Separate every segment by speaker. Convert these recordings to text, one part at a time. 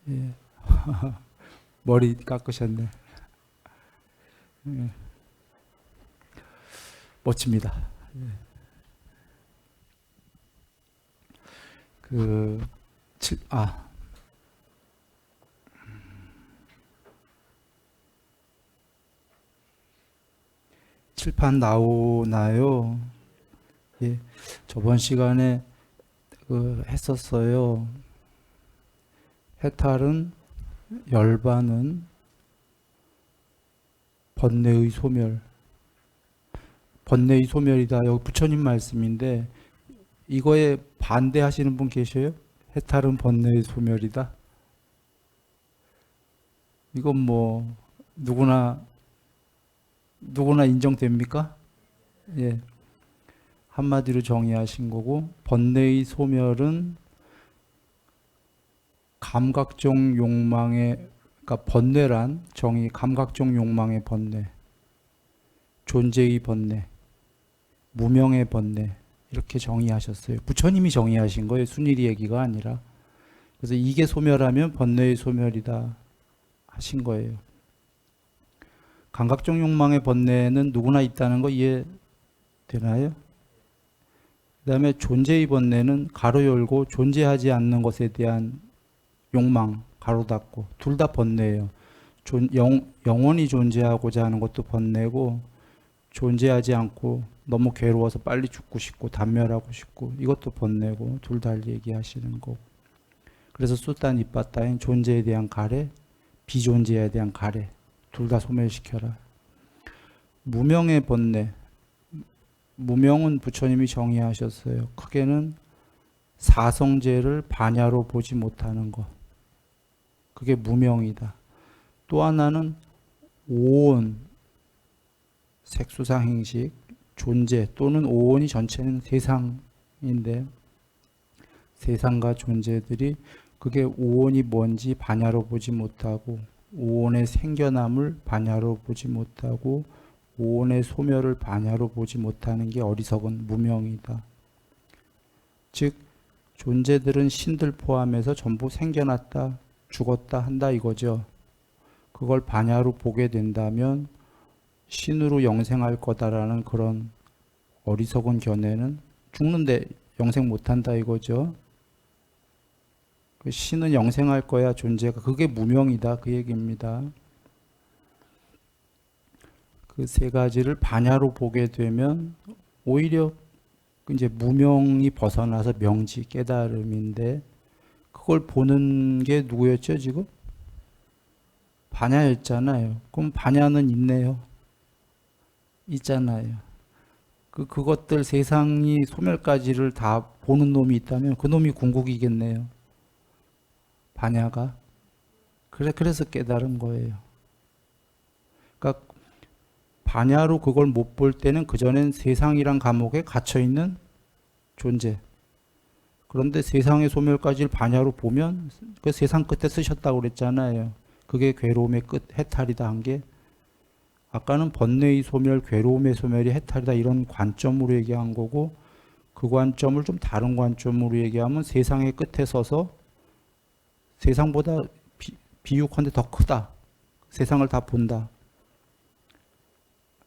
Speaker 1: 예. 머리 깎으셨네. 예. 멋집니다. 그, 칠, 아, 칠판 나오나요? 예. 저번 시간에 했었어요. 해탈은, 열반은, 번뇌의 소멸. 번뇌의 소멸이다. 여기 부처님 말씀인데, 이거에 반대하시는 분 계셔요? 해탈은 번뇌의 소멸이다. 이건 뭐, 누구나 인정됩니까? 예. 한마디로 정의하신 거고, 번뇌의 소멸은 감각적 욕망의, 그러니까 번뇌란 정의, 감각적 욕망의 번뇌, 존재의 번뇌, 무명의 번뇌, 이렇게 정의하셨어요. 부처님이 정의하신 거예요. 순일이 얘기가 아니라. 그래서 이게 소멸하면 번뇌의 소멸이다 하신 거예요. 감각적 욕망의 번뇌는 누구나 있다는 거 이해되나요? 그 다음에 존재의 번뇌는 가로 열고 존재하지 않는 것에 대한 욕망, 가로 닫고, 둘 다 번뇌예요. 영원히 존재하고자 하는 것도 번뇌고, 존재하지 않고 너무 괴로워서 빨리 죽고 싶고 단멸하고 싶고, 이것도 번뇌고, 둘 다 얘기하시는 거고. 그래서 숫다 니빠따인 존재에 대한 가래, 비존재에 대한 가래, 둘 다 소멸시켜라. 무명의 번뇌, 무명은 부처님이 정의하셨어요. 크게는 사성제를 반야로 보지 못하는 것, 그게 무명이다. 또 하나는 오온, 색수상행식, 존재 또는 오온이 전체는 세상인데, 세상과 존재들이 그게 오온이 뭔지 반야로 보지 못하고, 오온의 생겨남을 반야로 보지 못하고, 오온의 소멸을 반야로 보지 못하는 게 어리석은 무명이다. 즉 존재들은 신들 포함해서 전부 생겨났다, 죽었다 한다 이거죠. 그걸 반야로 보게 된다면 신으로 영생할 거다라는 그런 어리석은 견해는 죽는데 영생 못한다 이거죠. 그 신은 영생할 거야 존재가. 그게 무명이다 그 얘기입니다. 그 세 가지를 반야로 보게 되면 오히려 이제 무명이 벗어나서 명지 깨달음인데, 그걸 보는 게 누구였죠 지금? 반야였잖아요. 그럼 반야는 있네요. 있잖아요. 그것들 세상이 소멸까지를 다 보는 놈이 있다면 그 놈이 궁극이겠네요. 반야가. 그래서 깨달은 거예요. 그러니까 반야로 그걸 못 볼 때는 그전엔 세상이란 감옥에 갇혀있는 존재. 그런데 세상의 소멸까지를 반야로 보면 그 세상 끝에 쓰셨다고 그랬잖아요. 그게 괴로움의 끝, 해탈이다 한 게. 아까는 번뇌의 소멸, 괴로움의 소멸이 해탈이다 이런 관점으로 얘기한 거고, 그 관점을 좀 다른 관점으로 얘기하면 세상의 끝에 서서 세상보다 비유컨대 더 크다. 세상을 다 본다.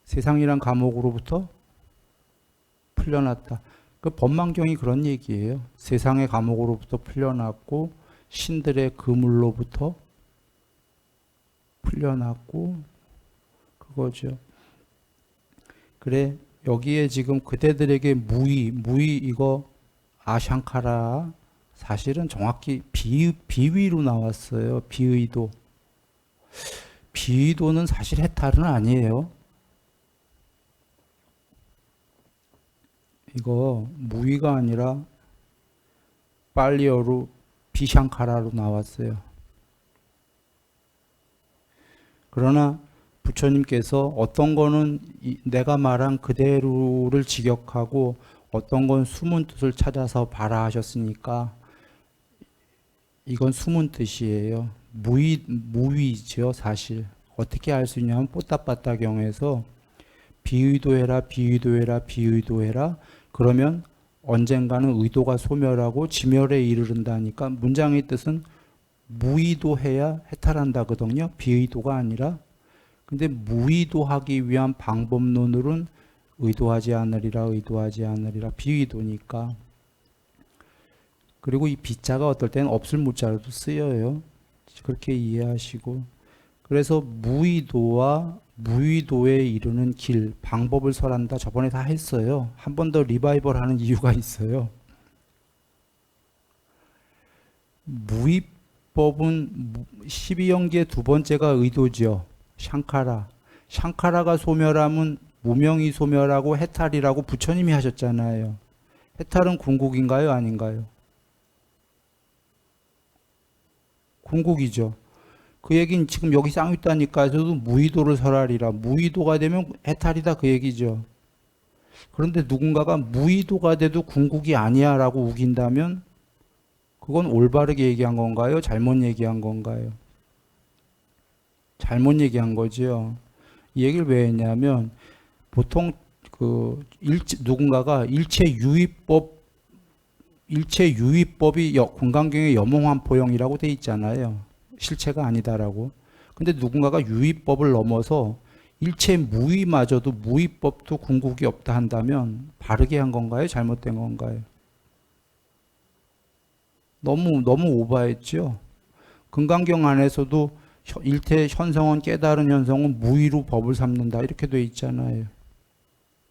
Speaker 1: 세상이란 감옥으로부터 풀려났다. 그 법망경이 그런 얘기예요. 세상의 감옥으로부터 풀려났고 신들의 그물로부터 풀려났고 그거죠. 그래 여기에 지금 그대들에게 무의 이거 아샹카라 사실은 정확히 비위로 나왔어요. 비의도. 비의도는 사실 해탈은 아니에요. 이거 무의가 아니라 빨리어로 비샹카라로 나왔어요. 그러나 부처님께서 어떤 거는 내가 말한 그대로를 직역하고 어떤 건 숨은 뜻을 찾아서 봐라 하셨으니까 이건 숨은 뜻이에요. 무의죠 사실. 어떻게 알 수 있냐면 뽀따빠따경에서 비의도해라 비의도해라 비의도해라 그러면 언젠가는 의도가 소멸하고 지멸에 이르른다니까 문장의 뜻은 무의도해야 해탈한다거든요. 비의도가 아니라. 근데 무의도하기 위한 방법론으로는 의도하지 않으리라, 의도하지 않으리라, 비의도니까. 그리고 이 비자가 어떨 때는 없을 무자로도 쓰여요. 그렇게 이해하시고. 그래서 무의도와 무의도에 이르는 길, 방법을 설한다. 저번에 다 했어요. 한 번 더 리바이벌 하는 이유가 있어요. 무의법은 12연계의 두 번째가 의도죠. 샹카라. 샹카라가 소멸하면 무명이 소멸하고 해탈이라고 부처님이 하셨잖아요. 해탈은 궁극인가요? 아닌가요? 궁극이죠. 그 얘기는 지금 여기 쌍윗다니까에서도 무의도를 설하리라. 무의도가 되면 해탈이다 그 얘기죠. 그런데 누군가가 무의도가 돼도 궁극이 아니야 라고 우긴다면 그건 올바르게 얘기한 건가요? 잘못 얘기한 건가요? 잘못 얘기한 거죠. 이 얘기를 왜 했냐면 보통 누군가가 일체유의법이 금강경의 염홍환포형이라고 돼 있잖아요. 실체가 아니다라고. 근데 누군가가 유의법을 넘어서 일체 무의마저도 무의법도 궁극이 없다 한다면 바르게 한 건가요? 잘못된 건가요? 너무 오버했죠. 금강경 안에서도 일체 현성은 깨달은 현성은 무의로 법을 삼는다 이렇게 돼 있잖아요.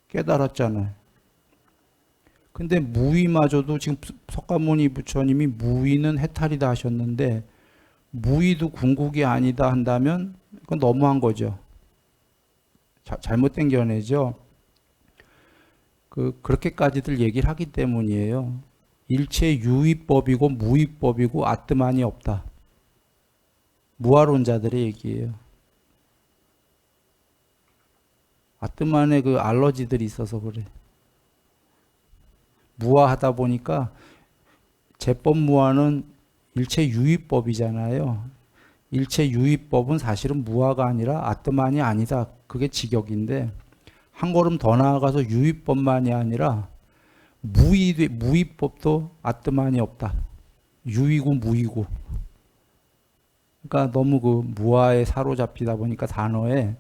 Speaker 1: 깨달았잖아요. 근데 무의마저도 지금 석가모니 부처님이 무의는 해탈이다 하셨는데 무의도 궁극이 아니다 한다면 그건 너무한 거죠. 잘못된 견해죠. 그렇게까지들 얘기를 하기 때문이에요. 일체 유의법이고 무의법이고 아뜨만이 없다. 무아론자들의 얘기예요. 아뜨만의 그 알러지들이 있어서 그래. 무아하다 보니까 제법무아는 일체 유의법이잖아요. 일체 유의법은 사실은 무아가 아니라 아뜨만이 아니다. 그게 직역인데 한 걸음 더 나아가서 유의법만이 아니라 무의법도 아뜨만이 없다. 유의고 무의고. 그러니까 너무 그 무아에 사로잡히다 보니까 단어에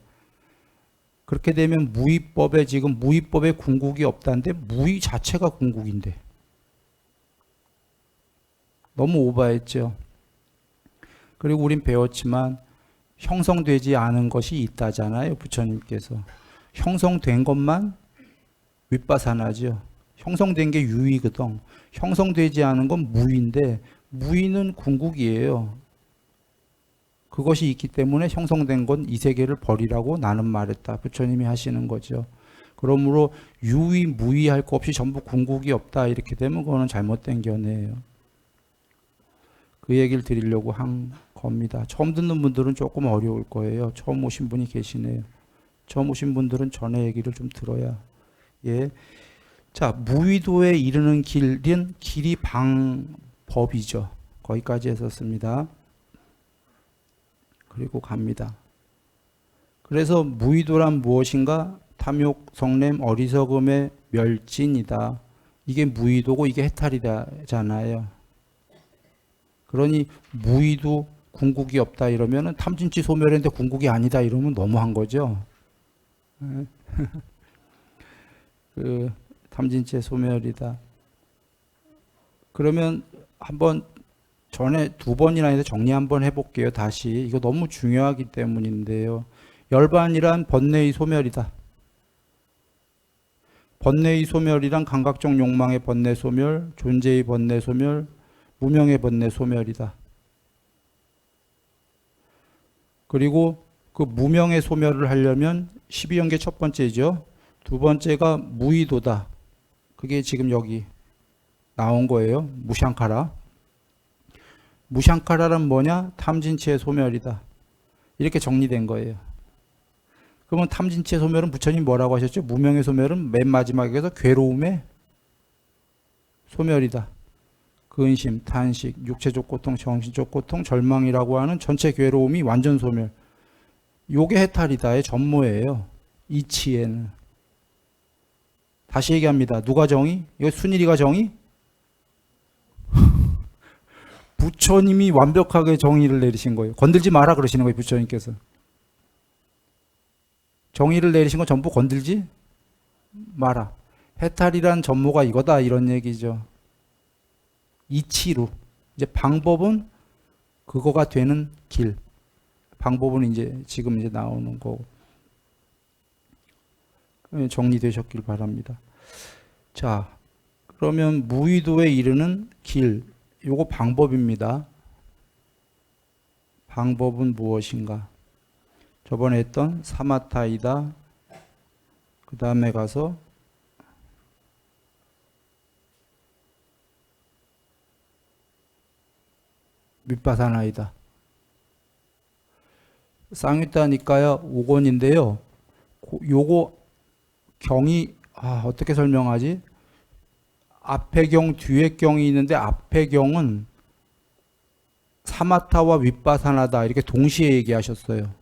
Speaker 1: 그렇게 되면 무의법에 지금 무의법에 궁극이 없다는데 무의 자체가 궁극인데 너무 오버했죠. 그리고 우린 배웠지만 형성되지 않은 것이 있다잖아요. 부처님께서. 형성된 것만 윗바사나죠. 형성된 게 유의거든. 형성되지 않은 건 무의인데 무의는 궁극이에요. 그것이 있기 때문에 형성된 건 이 세계를 버리라고 나는 말했다. 부처님이 하시는 거죠. 그러므로 유의, 무의할 거 없이 전부 궁극이 없다. 이렇게 되면 그거는 잘못된 견해예요. 그 얘기를 드리려고 한 겁니다. 처음 듣는 분들은 조금 어려울 거예요. 처음 오신 분이 계시네요. 처음 오신 분들은 전에 얘기를 좀 들어야. 예. 자, 무의도에 이르는 길은 길이 방법이죠. 거기까지 했었습니다. 그리고 갑니다. 그래서 무의도란 무엇인가? 탐욕, 성냄, 어리석음의 멸진이다. 이게 무의도고 이게 해탈이잖아요. 그러니 무의도 궁극이 없다 이러면은 탐진치 소멸했는데 궁극이 아니다 이러면 너무한 거죠. 탐진치의 소멸이다. 그러면 한번 전에 두 번이나 해서 정리 한번 해볼게요. 다시. 이거 너무 중요하기 때문인데요. 열반이란 번뇌의 소멸이다. 번뇌의 소멸이란 감각적 욕망의 번뇌 소멸, 존재의 번뇌 소멸, 무명의 번뇌 소멸이다. 그리고 그 무명의 소멸을 하려면 12연계 첫 번째죠. 두 번째가 무의도다. 그게 지금 여기 나온 거예요. 무샹카라. 무샹카라란 뭐냐? 탐진치의 소멸이다. 이렇게 정리된 거예요. 그러면 탐진치의 소멸은 부처님 뭐라고 하셨죠? 무명의 소멸은 맨 마지막에서 괴로움의 소멸이다. 근심, 탄식, 육체적 고통, 정신적 고통, 절망이라고 하는 전체 괴로움이 완전 소멸. 요게 해탈이다의 전모예요. 이치에는. 다시 얘기합니다. 누가 정의? 이거 순일이가 정의? 부처님이 완벽하게 정의를 내리신 거예요. 건들지 마라 그러시는 거예요. 부처님께서. 정의를 내리신 건 전부 건들지 마라. 해탈이란 전모가 이거다 이런 얘기죠. 이치로. 이제 방법은 그거가 되는 길. 방법은 이제 지금 이제 나오는 거고. 정리되셨길 바랍니다. 자, 그러면 무의도에 이르는 길. 요거 방법입니다. 방법은 무엇인가? 저번에 했던 사마타이다. 그 다음에 가서 윗바사나이다. 쌍유타니까요 5권인데요. 요거 경이 어떻게 설명하지? 앞에 경, 뒤에 경이 있는데 앞에 경은 사마타와 윗바사나다 이렇게 동시에 얘기하셨어요.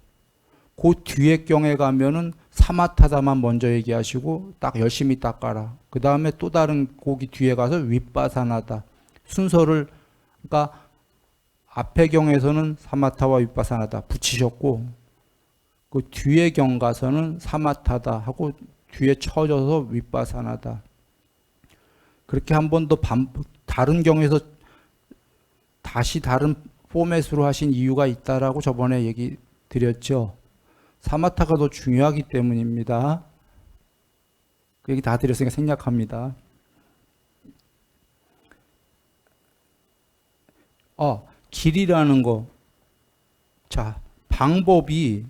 Speaker 1: 그 뒤에 경에 가면은 사마타다만 먼저 얘기하시고 딱 열심히 닦아라. 그 다음에 또 다른 거기 뒤에 가서 윗바사나다. 순서를 그러니까 앞에 경에서는 사마타와 윗바사나다 붙이셨고 그 뒤에 경 가서는 사마타다 하고 뒤에 쳐져서 윗바사나다. 그렇게 한 번 더 다른 경에서 다시 다른 포맷으로 하신 이유가 있다라고 저번에 얘기 드렸죠. 사마타가 더 중요하기 때문입니다. 그 얘기 다 드렸으니까 생략합니다. 길이라는 거. 자, 방법이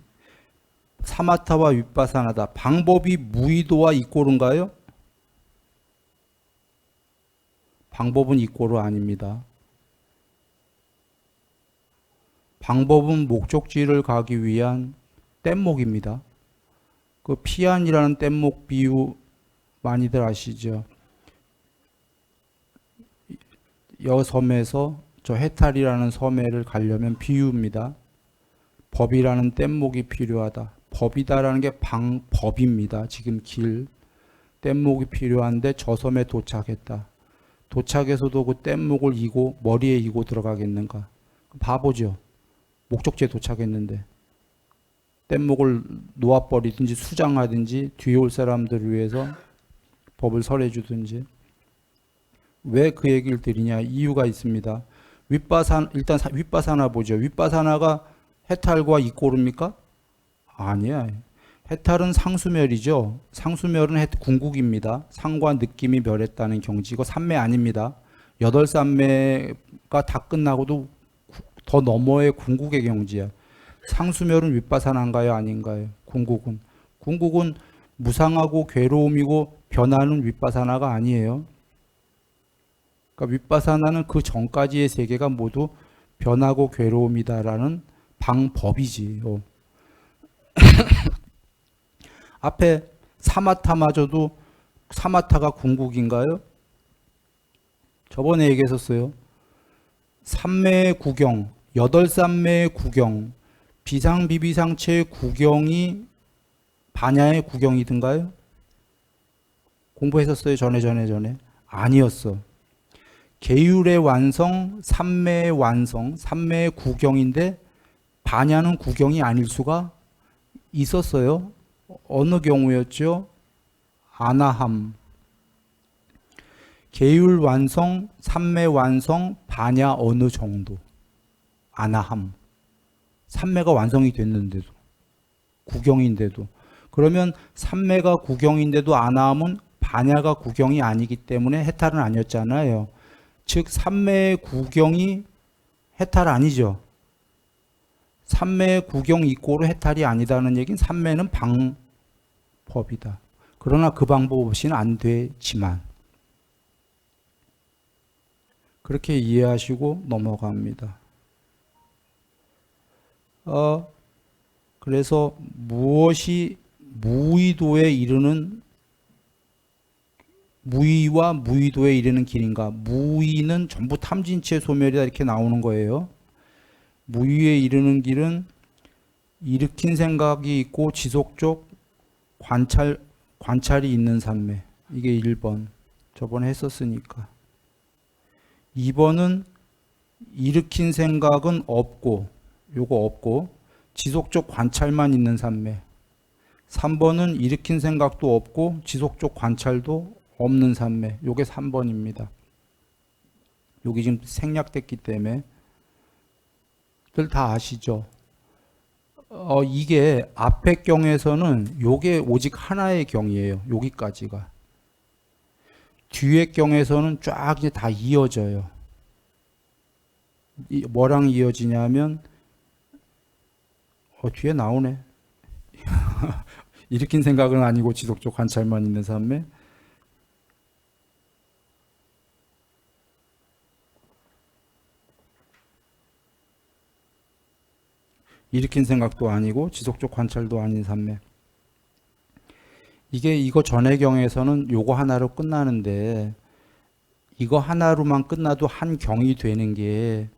Speaker 1: 사마타와 윗바사나다. 방법이 무의도와 이꼬르인가요? 방법은 이꼬르 아닙니다. 방법은 목적지를 가기 위한 뗏목입니다. 그 피안이라는 뗏목 비유 많이들 아시죠? 여섬에서 저 해탈이라는 섬에를 가려면 비유입니다. 법이라는 뗏목이 필요하다. 법이다라는 게 법입니다. 지금 길. 뗏목이 필요한데 저 섬에 도착했다. 도착해서도 그 뗏목을 이고 머리에 이고 들어가겠는가? 바보죠. 목적지에 도착했는데 뗏목을 놓아버리든지 수장하든지 뒤에 올 사람들을 위해서 법을 설해주든지. 왜 그 얘기를 드리냐? 이유가 있습니다. 일단 윗바사나 보죠. 윗바사나가 해탈과 이꼬르입니까? 아니야. 해탈은 상수멸이죠. 상수멸은 궁극입니다. 상과 느낌이 멸했다는 경지. 이거 삼매 아닙니다. 8삼매가 다 끝나고도 더 너머의 궁극의 경지야. 상수멸은 윗바사나인가요? 아닌가요? 궁극은 무상하고 괴로움이고 변화는 윗바사나가 아니에요. 그러니까 윗바사나는 그 전까지의 세계가 모두 변하고 괴로움이다라는 방법이지요. 앞에 사마타마저도 사마타가 궁극인가요? 저번에 얘기했었어요. 삼매의 구경, 8삼매의 구경, 비상비비상체의 구경이 반야의 구경이든가요? 공부했었어요. 전에. 아니었어. 계율의 완성, 삼매의 완성, 삼매의 구경인데 반야는 구경이 아닐 수가 있었어요. 어느 경우였죠? 아나함. 계율 완성, 삼매 완성, 반야 어느 정도. 아나함. 삼매가 완성이 됐는데도, 구경인데도. 그러면 삼매가 구경인데도 아나함은 반야가 구경이 아니기 때문에 해탈은 아니었잖아요. 즉 삼매의 구경이 해탈 아니죠. 삼매의 구경 이꼬르 해탈이 아니다는 얘기는 삼매는 방법이다. 그러나 그 방법 없이는 안 되지만 그렇게 이해하시고 넘어갑니다. 그래서 무엇이 무의도에 이르는 무의와 무의도에 이르는 길인가? 무의는 전부 탐진치의 소멸이다 이렇게 나오는 거예요. 무의에 이르는 길은 일으킨 생각이 있고 지속적 관찰이 있는 삼매. 이게 1번. 저번에 했었으니까. 2번은 일으킨 생각은 없고, 요거 없고, 지속적 관찰만 있는 산매. 3번은 일으킨 생각도 없고, 지속적 관찰도 없는 산매. 요게 3번입니다. 여기 지금 생략됐기 때문에 들 다 아시죠? 이게 앞의 경에서는 요게 오직 하나의 경이에요. 여기까지가. 뒤의 경에서는 쫙 이제 다 이어져요. 뭐랑 이어지냐면 뒤에 나오네. 일으킨 생각은 아니고 지속적 관찰만 있는 삶에 일으킨 생각도 아니고 지속적 관찰도 아닌 산매. 이거 전의 경에서는 요거 하나로 끝나는데 이거 하나로만 끝나도 한 경이 되는 게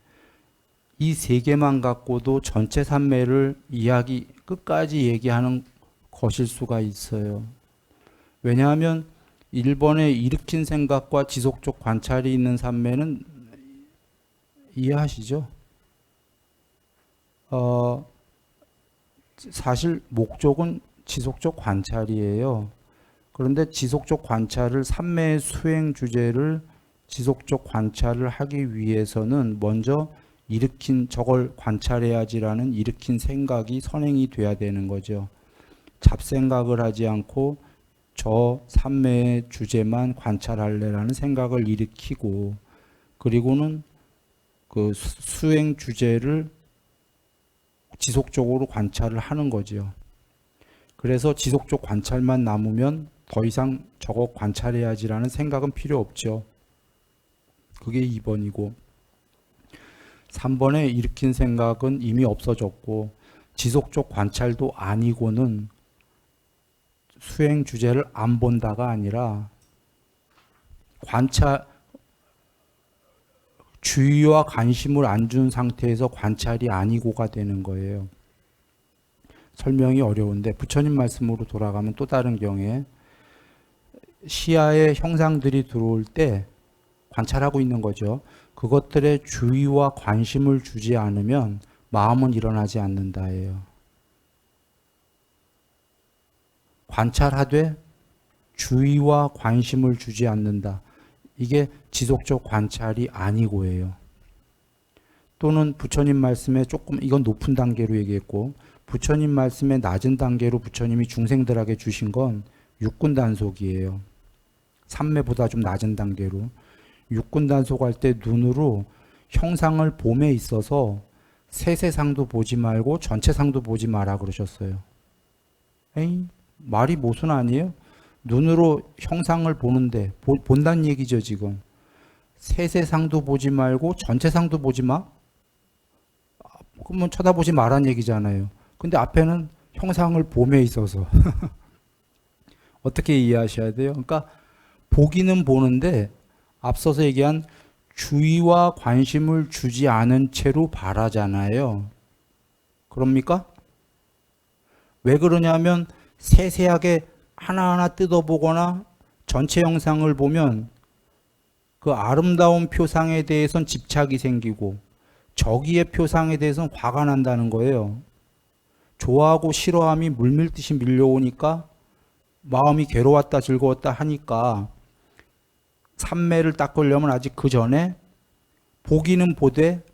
Speaker 1: 이 세 개만 갖고도 전체 산매를 끝까지 얘기하는 것일 수가 있어요. 왜냐하면 1번에 일으킨 생각과 지속적 관찰이 있는 산매는 이해하시죠? 사실 목적은 지속적 관찰이에요. 그런데 지속적 관찰을 산매의 수행 주제를 지속적 관찰을 하기 위해서는 먼저 저걸 관찰해야지라는 일으킨 생각이 선행이 돼야 되는 거죠. 잡생각을 하지 않고 저 산매의 주제만 관찰할래라는 생각을 일으키고, 그리고는 그 수행 주제를 지속적으로 관찰을 하는 거죠. 그래서 지속적 관찰만 남으면 더 이상 저거 관찰해야지라는 생각은 필요 없죠. 그게 2번이고 3번에 일으킨 생각은 이미 없어졌고 지속적 관찰도 아니고는 수행 주제를 안 본다가 아니라 주의와 관심을 안 준 상태에서 관찰이 아니고가 되는 거예요. 설명이 어려운데 부처님 말씀으로 돌아가면 또 다른 경우에 시야에 형상들이 들어올 때 관찰하고 있는 거죠. 그것들의 주의와 관심을 주지 않으면 마음은 일어나지 않는다예요. 관찰하되 주의와 관심을 주지 않는다. 이게 지속적 관찰이 아니고예요. 또는 부처님 말씀에 이건 높은 단계로 얘기했고, 부처님 말씀에 낮은 단계로 부처님이 중생들에게 주신 건 육군 단속이에요. 삼매보다 좀 낮은 단계로. 육군 단속할 때 눈으로 형상을 봄에 있어서 세세상도 보지 말고 전체상도 보지 마라 그러셨어요. 에이, 말이 모순 아니에요? 눈으로 형상을 보는데 본다는 얘기죠 지금. 세세상도 보지 말고 전체상도 보지 마? 그러면 쳐다보지 말란 얘기잖아요. 근데 앞에는 형상을 봄에 있어서 어떻게 이해하셔야 돼요? 그러니까 보기는 보는데 앞서서 얘기한 주의와 관심을 주지 않은 채로 바라잖아요. 그럽니까? 왜 그러냐면 세세하게 하나하나 뜯어보거나 전체 영상을 보면 그 아름다운 표상에 대해서는 집착이 생기고 저기의 표상에 대해서는 화가 난다는 거예요. 좋아하고 싫어함이 물밀듯이 밀려오니까 마음이 괴로웠다 즐거웠다 하니까 삼매를 닦으려면 아직 그 전에 보기는 보되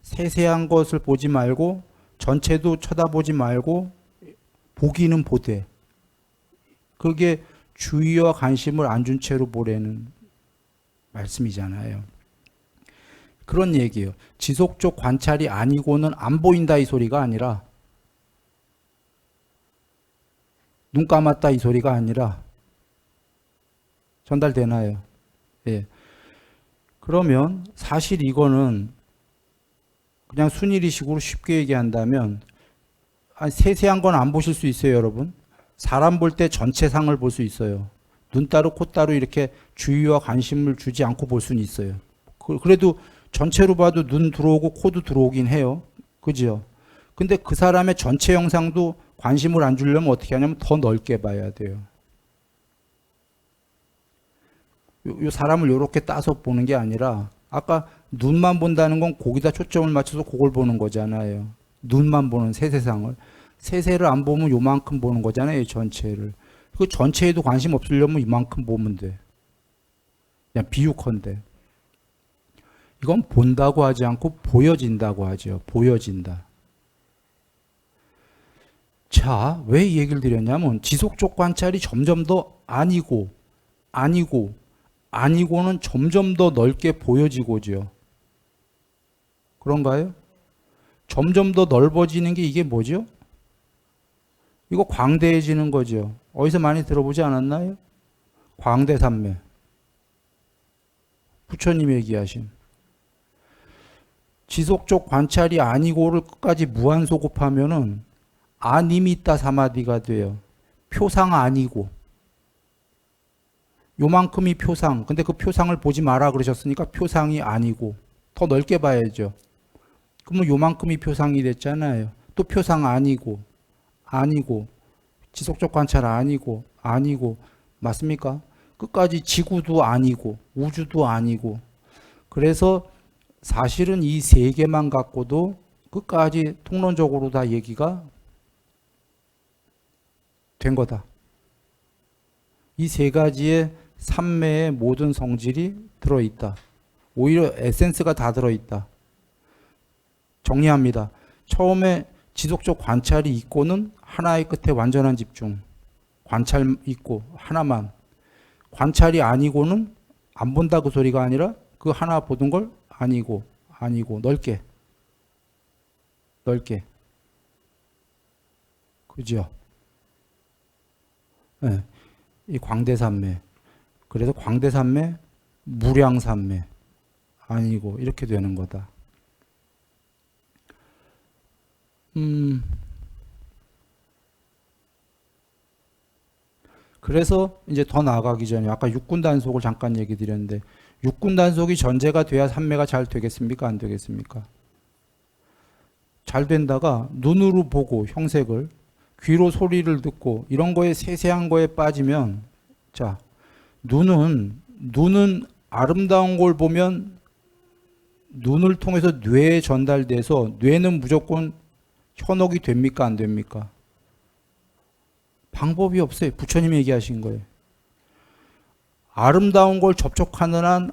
Speaker 1: 세세한 것을 보지 말고 전체도 쳐다보지 말고 보기는 보되, 그게 주의와 관심을 안 준 채로 보라는 말씀이잖아요. 그런 얘기예요. 지속적 관찰이 아니고는 안 보인다 이 소리가 아니라, 눈 감았다 이 소리가 아니라, 전달되나요? 예. 그러면 사실 이거는 그냥 순일이식으로 쉽게 얘기한다면 세세한 건 안 보실 수 있어요, 여러분. 사람 볼 때 전체상을 볼 수 있어요. 눈 따로 코 따로 이렇게 주의와 관심을 주지 않고 볼 수는 있어요. 그래도 전체로 봐도 눈 들어오고 코도 들어오긴 해요. 그죠? 근데 그 사람의 전체 영상도 관심을 안 주려면 어떻게 하냐면 더 넓게 봐야 돼요. 요 사람을 이렇게 따서 보는 게 아니라 아까 눈만 본다는 건 거기다 초점을 맞춰서 그걸 보는 거잖아요. 눈만 보는 세세상을. 세세를 안 보면 요만큼 보는 거잖아요. 전체를. 그 전체에도 관심 없으려면 이만큼 보면 돼. 그냥 비유컨대. 이건 본다고 하지 않고 보여진다고 하죠. 보여진다. 자, 왜 이 얘기를 드렸냐면 지속적 관찰이 점점 더 아니고는 점점 더 넓게 보여지고죠. 그런가요? 점점 더 넓어지는 게 이게 뭐죠? 이거 광대해지는 거죠. 어디서 많이 들어보지 않았나요? 광대산매. 부처님 얘기하신. 지속적 관찰이 아니고를 끝까지 무한소급하면은 아니미따 사마디가 돼요. 표상 아니고. 요만큼이 표상. 근데 그 표상을 보지 마라 그러셨으니까 표상이 아니고. 더 넓게 봐야죠. 그러면 요만큼이 표상이 됐잖아요. 또 표상 아니고. 지속적 관찰 아니고. 맞습니까? 끝까지 지구도 아니고. 우주도 아니고. 그래서 사실은 이 세 개만 갖고도 끝까지 통론적으로 다 얘기가 된 거다. 이 세 가지의 삼매의 모든 성질이 들어있다. 오히려 에센스가 다 들어있다. 정리합니다. 처음에 지속적 관찰이 있고는 하나의 끝에 완전한 집중. 관찰 있고 하나만. 관찰이 아니고는 안 본다 그 소리가 아니라 그 하나 보던 걸 아니고 넓게. 그죠? 네. 이 광대산매. 그래서 광대산매, 무량산매 아니고 이렇게 되는 거다. 그래서 이제 더 나아가기 전에 아까 육군단속을 잠깐 얘기 드렸는데 육군단속이 전제가 돼야 산매가 잘 되겠습니까? 안 되겠습니까? 잘 된다가 눈으로 보고 형색을 귀로 소리를 듣고 이런 거에 세세한 거에 빠지면 자 눈은 아름다운 걸 보면 눈을 통해서 뇌에 전달돼서 뇌는 무조건 현혹이 됩니까? 안 됩니까? 방법이 없어요. 부처님이 얘기하신 거예요. 아름다운 걸 접촉하는 한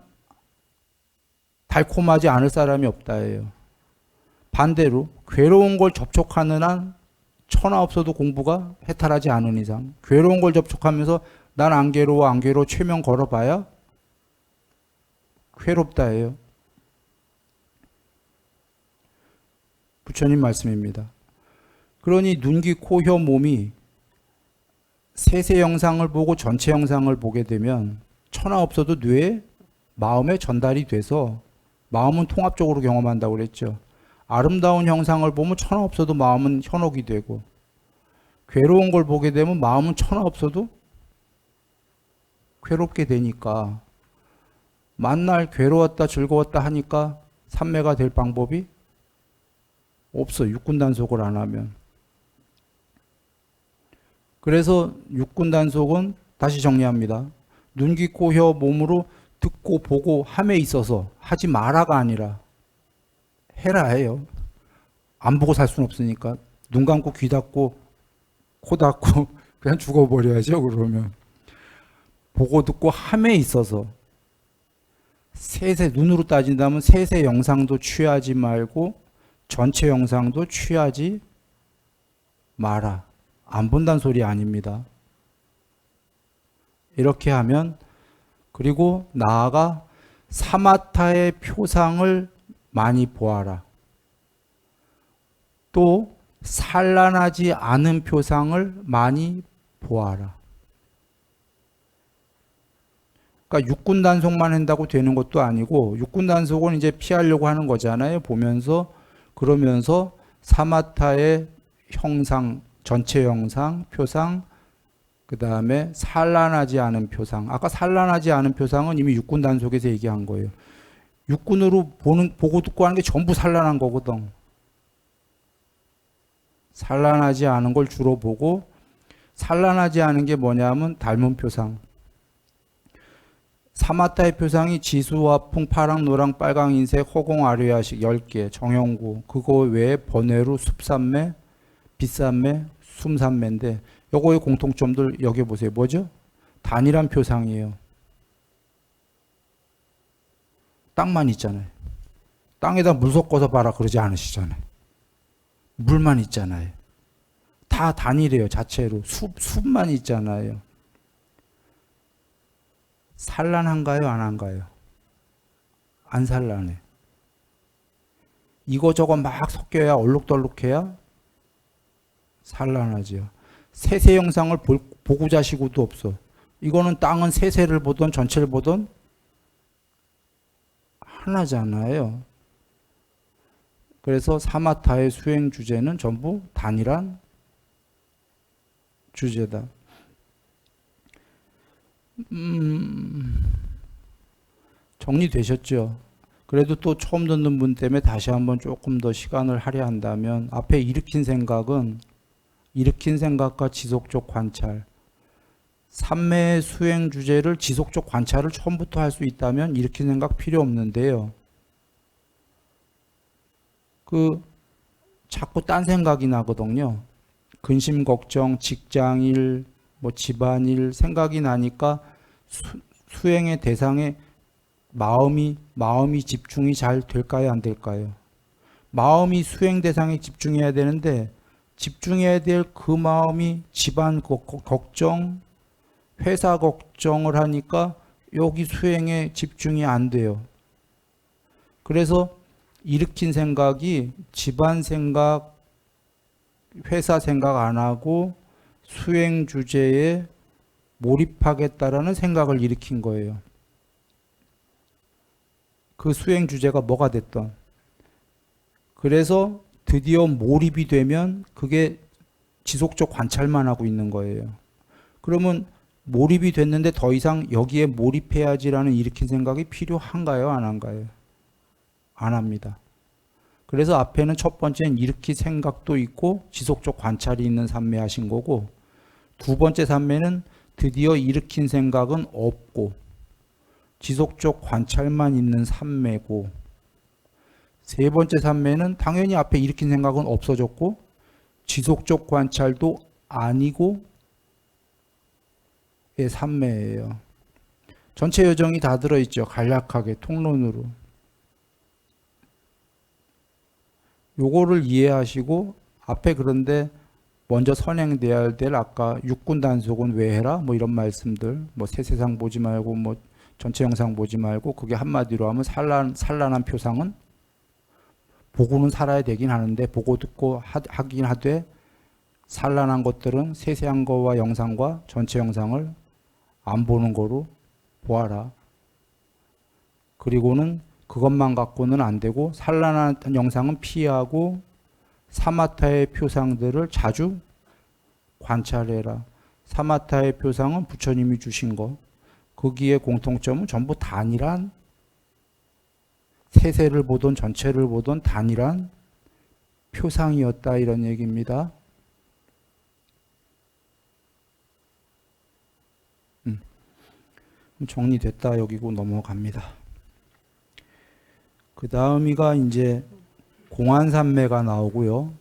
Speaker 1: 달콤하지 않을 사람이 없다예요. 반대로 괴로운 걸 접촉하는 한 천하 없어도 공부가 해탈하지 않은 이상 괴로운 걸 접촉하면서 난 안 괴로워 최면 걸어봐야 괴롭다예요. 부처님 말씀입니다. 그러니 눈, 귀, 코, 혀, 몸이 세세 영상을 보고 전체 영상을 보게 되면 천하 없어도 뇌에 마음에 전달이 돼서 마음은 통합적으로 경험한다고 그랬죠. 아름다운 형상을 보면 천하 없어도 마음은 현혹이 되고 괴로운 걸 보게 되면 마음은 천하 없어도 괴롭게 되니까 만날 괴로웠다 즐거웠다 하니까 삼매가 될 방법이 없어. 육군단속을 안 하면. 그래서 육군단속은 다시 정리합니다. 눈, 귀, 코, 혀, 몸으로 듣고 보고 함에 있어서 하지 마라가 아니라 해라 해요. 안 보고 살 수는 없으니까. 눈 감고 귀 닫고 코 닫고 그냥 죽어버려야죠. 그러면. 보고 듣고 함에 있어서 세세 눈으로 따진다면 세세 영상도 취하지 말고 전체 영상도 취하지 마라. 안 본다는 소리 아닙니다. 이렇게 하면 그리고 나아가 사마타의 표상을 많이 보아라. 또 산란하지 않은 표상을 많이 보아라. 그러니까 육군단속만 한다고 되는 것도 아니고 육군단속은 이제 피하려고 하는 거잖아요. 보면서 그러면서 사마타의 형상, 전체 형상, 표상, 그 다음에 산란하지 않은 표상. 아까 산란하지 않은 표상은 이미 육군단속에서 얘기한 거예요. 육군으로 보고 듣고 하는 게 전부 산란한 거거든. 산란하지 않은 걸 주로 보고 산란하지 않은 게 뭐냐면 닮은 표상. 사마타의 표상이 지수화풍, 파랑, 노랑, 빨강, 흰색, 허공, 아류야식 10개, 정형구. 그거 외에 번외로 숲산매, 빛산매, 숨산매인데 요거의 공통점들 여기 보세요. 뭐죠? 단일한 표상이에요. 땅만 있잖아요. 땅에다 물 섞어서 봐라 그러지 않으시잖아요. 물만 있잖아요. 다 단일해요. 자체로. 숲만 있잖아요. 산란한가요? 안 한가요? 안 산란해. 이거저거 막 섞여야 얼룩덜룩해야 산란하죠. 세세 영상을 보고 자시고도 없어. 이거는 땅은 세세를 보던 전체를 보던 하나잖아요. 그래서 사마타의 수행 주제는 전부 단일한 주제다. 정리되셨죠? 그래도 또 처음 듣는 분 때문에 다시 한번 조금 더 시간을 할애한다면 앞에 일으킨 생각은 일으킨 생각과 지속적 관찰, 삼매의 수행 주제를 지속적 관찰을 처음부터 할 수 있다면 일으킨 생각 필요 없는데요. 자꾸 딴 생각이 나거든요. 근심 걱정, 직장일, 뭐 집안일 생각이 나니까 수행의 대상에 마음이 집중이 잘 될까요, 안 될까요? 마음이 수행 대상에 집중해야 되는데 집중해야 될 그 마음이 집안 걱정, 회사 걱정을 하니까 여기 수행에 집중이 안 돼요. 그래서 일으킨 생각이 집안 생각, 회사 생각 안 하고 수행 주제에 몰입하겠다라는 생각을 일으킨 거예요. 그 수행 주제가 뭐가 됐던. 그래서 드디어 몰입이 되면 그게 지속적 관찰만 하고 있는 거예요. 그러면 몰입이 됐는데 더 이상 여기에 몰입해야지라는 일으킨 생각이 필요한가요? 안 한가요? 안 합니다. 그래서 앞에는 첫 번째는 일으킬 생각도 있고 지속적 관찰이 있는 삼매하신 거고, 두 번째 삼매는 드디어 일으킨 생각은 없고 지속적 관찰만 있는 삼매고, 세 번째 삼매는 당연히 앞에 일으킨 생각은 없어졌고 지속적 관찰도 아니고 의 삼매예요. 전체 요정이 다 들어있죠. 간략하게 통론으로. 요거를 이해하시고 앞에 그런데 먼저 선행돼야 될 아까 육군 단속은 왜 해라? 뭐 이런 말씀들, 뭐 새 세상 보지 말고 뭐 전체 영상 보지 말고, 그게 한마디로 하면 산란한 표상은 보고는 살아야 되긴 하는데 보고 듣고 하긴 하되, 산란한 것들은 세세한 거와 영상과 전체 영상을 안 보는 거로 보아라. 그리고는 그것만 갖고는 안 되고 산란한 영상은 피하고 사마타의 표상들을 자주 관찰해라. 사마타의 표상은 부처님이 주신 거. 거기에 공통점은 전부 단일한, 세세를 보던 전체를 보던 단일한 표상이었다, 이런 얘기입니다. 정리됐다 여기고 넘어갑니다. 그 다음이가 이제 공안삼매가 나오고요.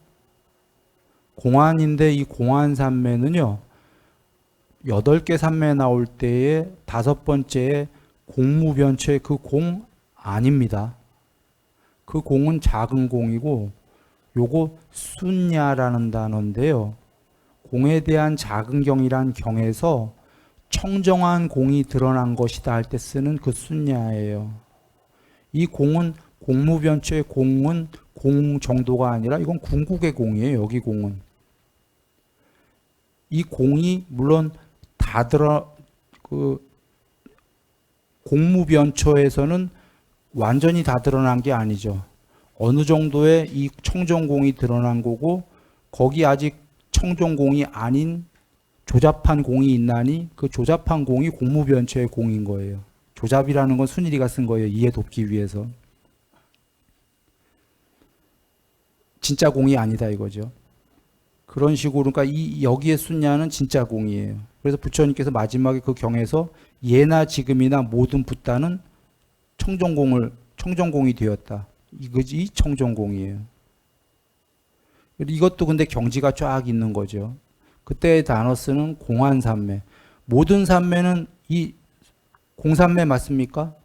Speaker 1: 공안인데 이 공안삼매는요, 8개 삼매 나올 때에 5번째에 공무변처의 그 공 아닙니다. 그 공은 작은 공이고, 요거 순야라는 단어인데요. 공에 대한 작은 경이란 경에서 청정한 공이 드러난 것이다 할 때 쓰는 그 순야예요. 이 공은 공무변처의 공은 공 정도가 아니라 이건 궁극의 공이에요. 여기 공은. 이 공이 물론 다 공무변처에서는 완전히 다 드러난 게 아니죠. 어느 정도의 이 청정공이 드러난 거고, 거기 아직 청정공이 아닌 조잡한 공이 있나니 그 조잡한 공이 공무변처의 공인 거예요. 조잡이라는 건 순일이가 쓴 거예요. 이해 돕기 위해서. 진짜 공이 아니다 이거죠. 그런 식으로, 그러니까 여기에 순야는 진짜 공이에요. 그래서 부처님께서 마지막에 그 경에서 예나 지금이나 모든 붓다는 청정공이 되었다. 이거지 청정공이에요. 이것도 근데 경지가 쫙 있는 거죠. 그때의 단어 쓰는 공안삼매. 모든 삼매는 이 공삼매 맞습니까?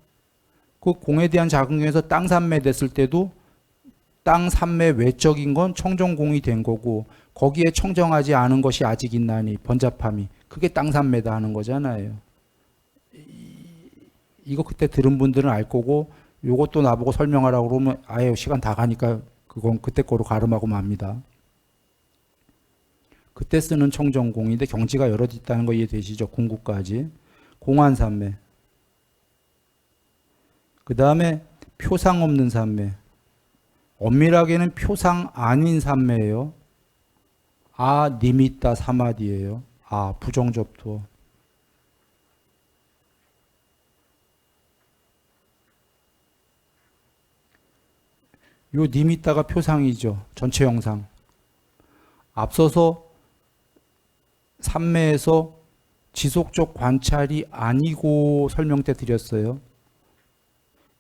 Speaker 1: 그 공에 대한 자긍에서 땅삼매 됐을 때도 땅삼매 외적인 건 청정공이 된 거고 거기에 청정하지 않은 것이 아직 있나니 번잡함이 그게 땅삼매다 하는 거잖아요. 이거 그때 들은 분들은 알 거고 요것도 나보고 설명하라고 그러면 아예 시간 다 가니까 그건 그때 거로 가름하고 맙니다. 그때 쓰는 청정공인데 경지가 여럿 있다는 거 이해되시죠? 궁극까지. 공안삼매. 그 다음에 표상 없는 삼매. 엄밀하게는 표상 아닌 삼매예요. 아 니미따 사마디예요. 아 부정접토. 요 니미따가 표상이죠. 전체 영상. 앞서서 삼매에서 지속적 관찰이 아니고 설명 때 드렸어요.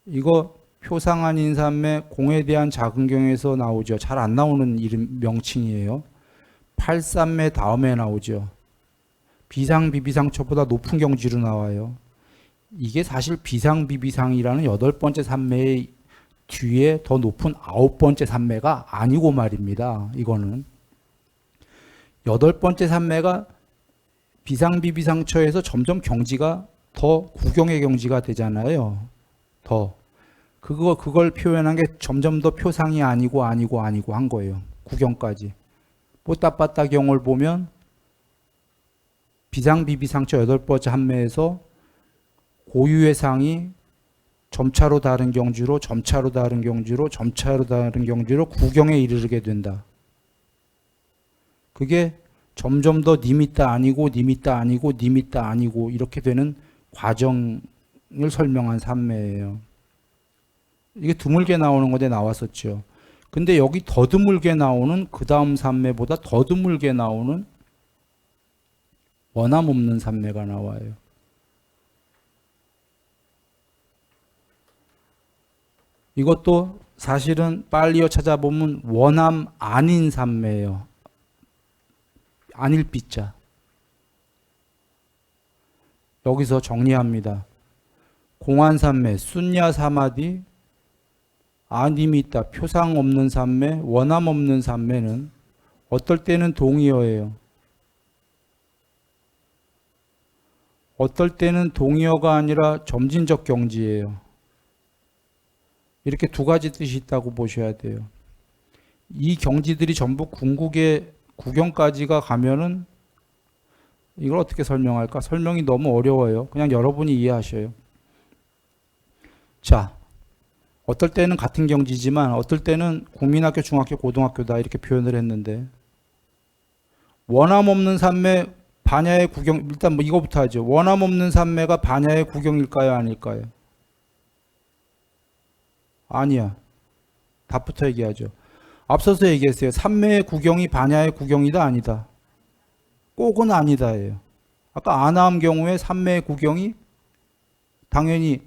Speaker 1: 이거 표상 아닌 삼매 공에 대한 자긍경에서 나오죠. 잘 안 나오는 이름 명칭이에요. 8삼매 다음에 나오죠. 비상비비상처보다 높은 경지로 나와요. 이게 사실 비상비비상이라는 8번째 삼매의 뒤에 더 높은 9번째 삼매가 아니고 말입니다. 이거는 8번째 삼매가 비상비비상처에서 점점 경지가 더 구경의 경지가 되잖아요. 그걸 표현한 게 점점 더 표상이 아니고 한 거예요. 구경까지. 뽀따빠따 경을 보면 비상비비상처 8번째 함매에서 고유의 상이 점차로 다른 경지로 점차로 다른 경지로 점차로 다른 경지로 구경에 이르게 된다. 그게 점점 더 니미따 아니고 니미따 아니고 니미따 아니고 이렇게 되는 과정을 설명한 삼매예요. 이게 드물게 나오는 건데 나왔었죠. 근데 여기 더 드물게 나오는 그 다음 삼매보다 더 드물게 나오는 원함 없는 삼매가 나와요. 이것도 사실은 빨리어 찾아보면 원함 아닌 삼매예요. 아닐 삐자. 여기서 정리합니다. 공안삼매, 순야 사마디, 아니미따, 표상 없는 삼매, 원함 없는 삼매는 어떨 때는 동의어예요. 어떨 때는 동의어가 아니라 점진적 경지예요. 이렇게 두 가지 뜻이 있다고 보셔야 돼요. 이 경지들이 전부 궁극의 구경까지가 가면은 이걸 어떻게 설명할까? 설명이 너무 어려워요. 그냥 여러분이 이해하셔요. 자, 어떨 때는 같은 경지지만 어떨 때는 국민학교, 중학교, 고등학교다 이렇게 표현을 했는데 원함 없는 삼매 반야의 구경, 일단 뭐 이거부터 하죠. 원함 없는 삼매가 반야의 구경일까요? 아닐까요? 아니야. 답부터 얘기하죠. 앞서서 얘기했어요. 삼매의 구경이 반야의 구경이다 아니다. 꼭은 아니다예요. 아까 아나함 경우에 삼매의 구경이 당연히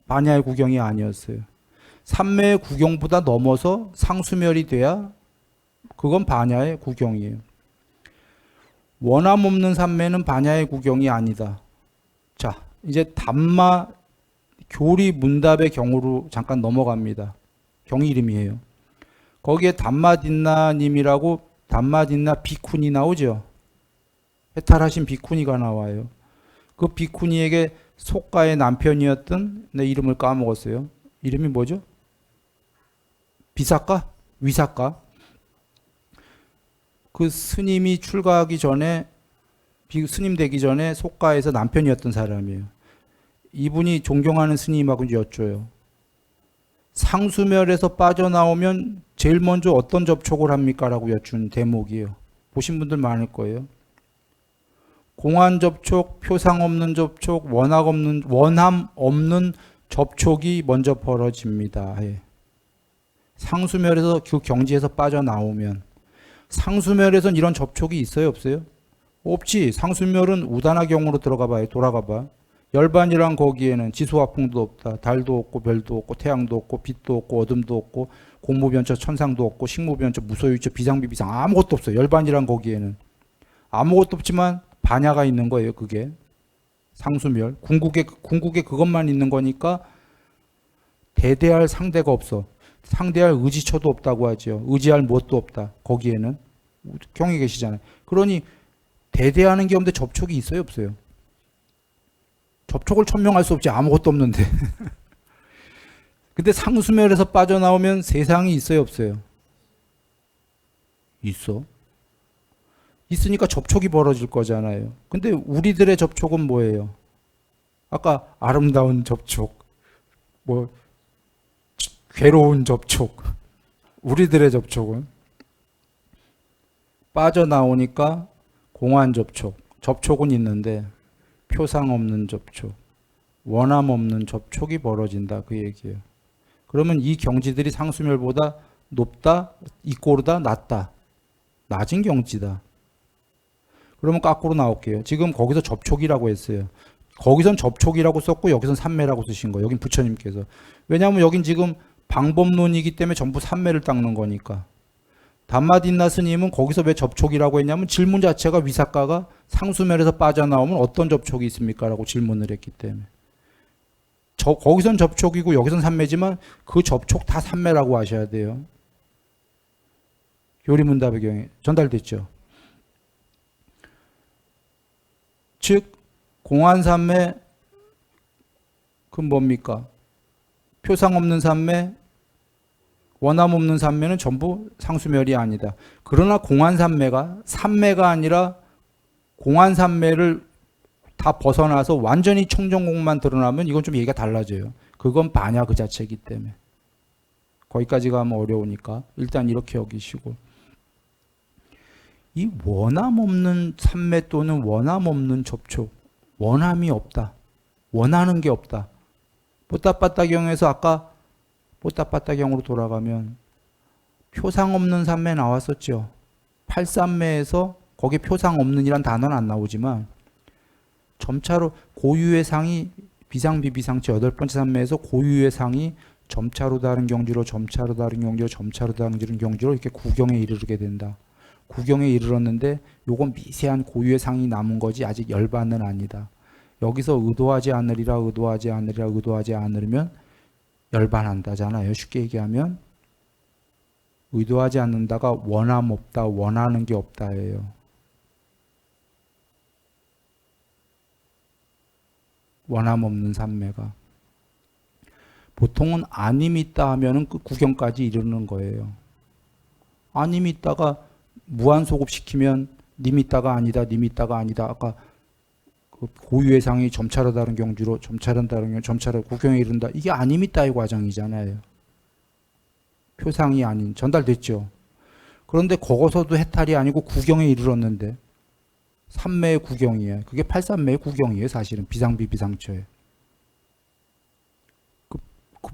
Speaker 1: 반야의 구경이 아니었어요. 삼매의 구경보다 넘어서 상수멸이 돼야 그건 반야의 구경이에요. 원함 없는 삼매는 반야의 구경이 아니다. 자, 이제 담마 교리 문답의 경우로 잠깐 넘어갑니다. 경 이름이에요. 거기에 담마딘나님이라고 담마딘나 비쿠니 나오죠. 해탈하신 비쿠니가 나와요. 그 비쿠니에게 속가의 남편이었던 내 이름을 까먹었어요. 이름이 뭐죠? 비사카? 위사카? 그 스님이 출가하기 전에 스님 되기 전에 속가에서 남편이었던 사람이에요. 이분이 존경하는 스님하고 여쭤요. 상수멸에서 빠져나오면 제일 먼저 어떤 접촉을 합니까? 라고 여쭌 대목이에요. 보신 분들 많을 거예요. 공안 접촉, 표상 없는 접촉, 원함 없는 접촉이 먼저 벌어집니다. 상수멸에서 그 경지에서 빠져나오면 상수멸에선 이런 접촉이 있어요? 없어요? 없지. 상수멸은 우단화경으로 들어가 봐요. 돌아가 봐. 열반이란 거기에는 지수화풍도 없다. 달도 없고 별도 없고 태양도 없고 빛도 없고 어둠도 없고 공무변처 천상도 없고 식무변처 무소유처 비상비비상 아무것도 없어요. 열반이란 거기에는. 아무것도 없지만 반야가 있는 거예요. 그게. 상수멸. 궁극에 그것만 있는 거니까 대대할 상대가 없어. 상대할 의지처도 없다고 하죠. 의지할 무엇도 없다. 거기에는. 경에 계시잖아요. 그러니 대대하는 게 없는데 접촉이 있어요? 없어요? 접촉을 천명할 수 없지. 아무것도 없는데. 근데 상수멸에서 빠져나오면 세상이 있어요? 없어요? 있어. 있으니까 접촉이 벌어질 거잖아요. 근데 우리들의 접촉은 뭐예요? 아까 아름다운 접촉, 뭐 괴로운 접촉. 우리들의 접촉은 빠져나오니까 공한 접촉. 접촉은 있는데 표상 없는 접촉, 원함 없는 접촉이 벌어진다. 그 얘기예요. 그러면 이 경지들이 상수멸보다 높다, 이꼬르다, 낮다. 낮은 경지다. 그러면 거꾸로 나올게요. 지금 거기서 접촉이라고 했어요. 거기선 접촉이라고 썼고 여기선 삼매라고 쓰신 거예요. 여긴 부처님께서. 왜냐하면 여긴 지금 방법론이기 때문에 전부 삼매를 닦는 거니까. 담마딘나 스님은 거기서 왜 접촉이라고 했냐면 질문 자체가 위사가가 상수멸에서 빠져나오면 어떤 접촉이 있습니까? 라고 질문을 했기 때문에. 거기선 접촉이고 여기선 삼매지만 그 접촉 다 삼매라고 하셔야 돼요. 요리문답의 경에 전달됐죠. 즉 공안삼매 그 뭡니까? 표상 없는 삼매, 원함 없는 삼매는 전부 상수멸이 아니다. 그러나 공안삼매가 삼매가 아니라 공안삼매를 다 벗어나서 완전히 청정공만 드러나면 이건 좀 얘기가 달라져요. 그건 반야 그 자체이기 때문에. 거기까지 가면 어려우니까 일단 이렇게 여기시고. 이 원함 없는 삼매 또는 원함 없는 접촉. 원함이 없다. 원하는 게 없다. 뽀따빠따경에서 아까 뽀따빠따경으로 돌아가면 표상 없는 삼매 나왔었죠. 8삼매에서 거기 표상 없는이란 단어는 안 나오지만 점차로 고유의 상이 비상비비상체 8번째 삼매에서 고유의 상이 점차로 다른 경지로 점차로 다른 경지로 점차로 다른 경지로 이렇게 구경에 이르게 된다. 구경에 이르렀는데 요건 미세한 고유의 상이 남은 거지 아직 열반은 아니다. 여기서 의도하지 않으리라 의도하지 않으리라 의도하지 않으면 열반한다잖아요. 쉽게 얘기하면 의도하지 않는다가 원함 없다 원하는 게 없다예요. 원함 없는 삼매가. 보통은 아님이 있다 하면은 그 구경까지 이르는 거예요. 아님이 있다가 무한소급 시키면 님 있다가 아니다, 님 있다가 아니다. 아까 그 고유의 상이 점차로 다른 경지로 점차로 다른 경지, 점차로 구경에 이른다. 이게 아님 있다의 과정이잖아요. 표상이 아닌 전달됐죠. 그런데 거기서도 해탈이 아니고 구경에 이르렀는데 삼매의 구경이에요. 그게 8삼매의 구경이에요. 사실은 비상비비상처예요. 그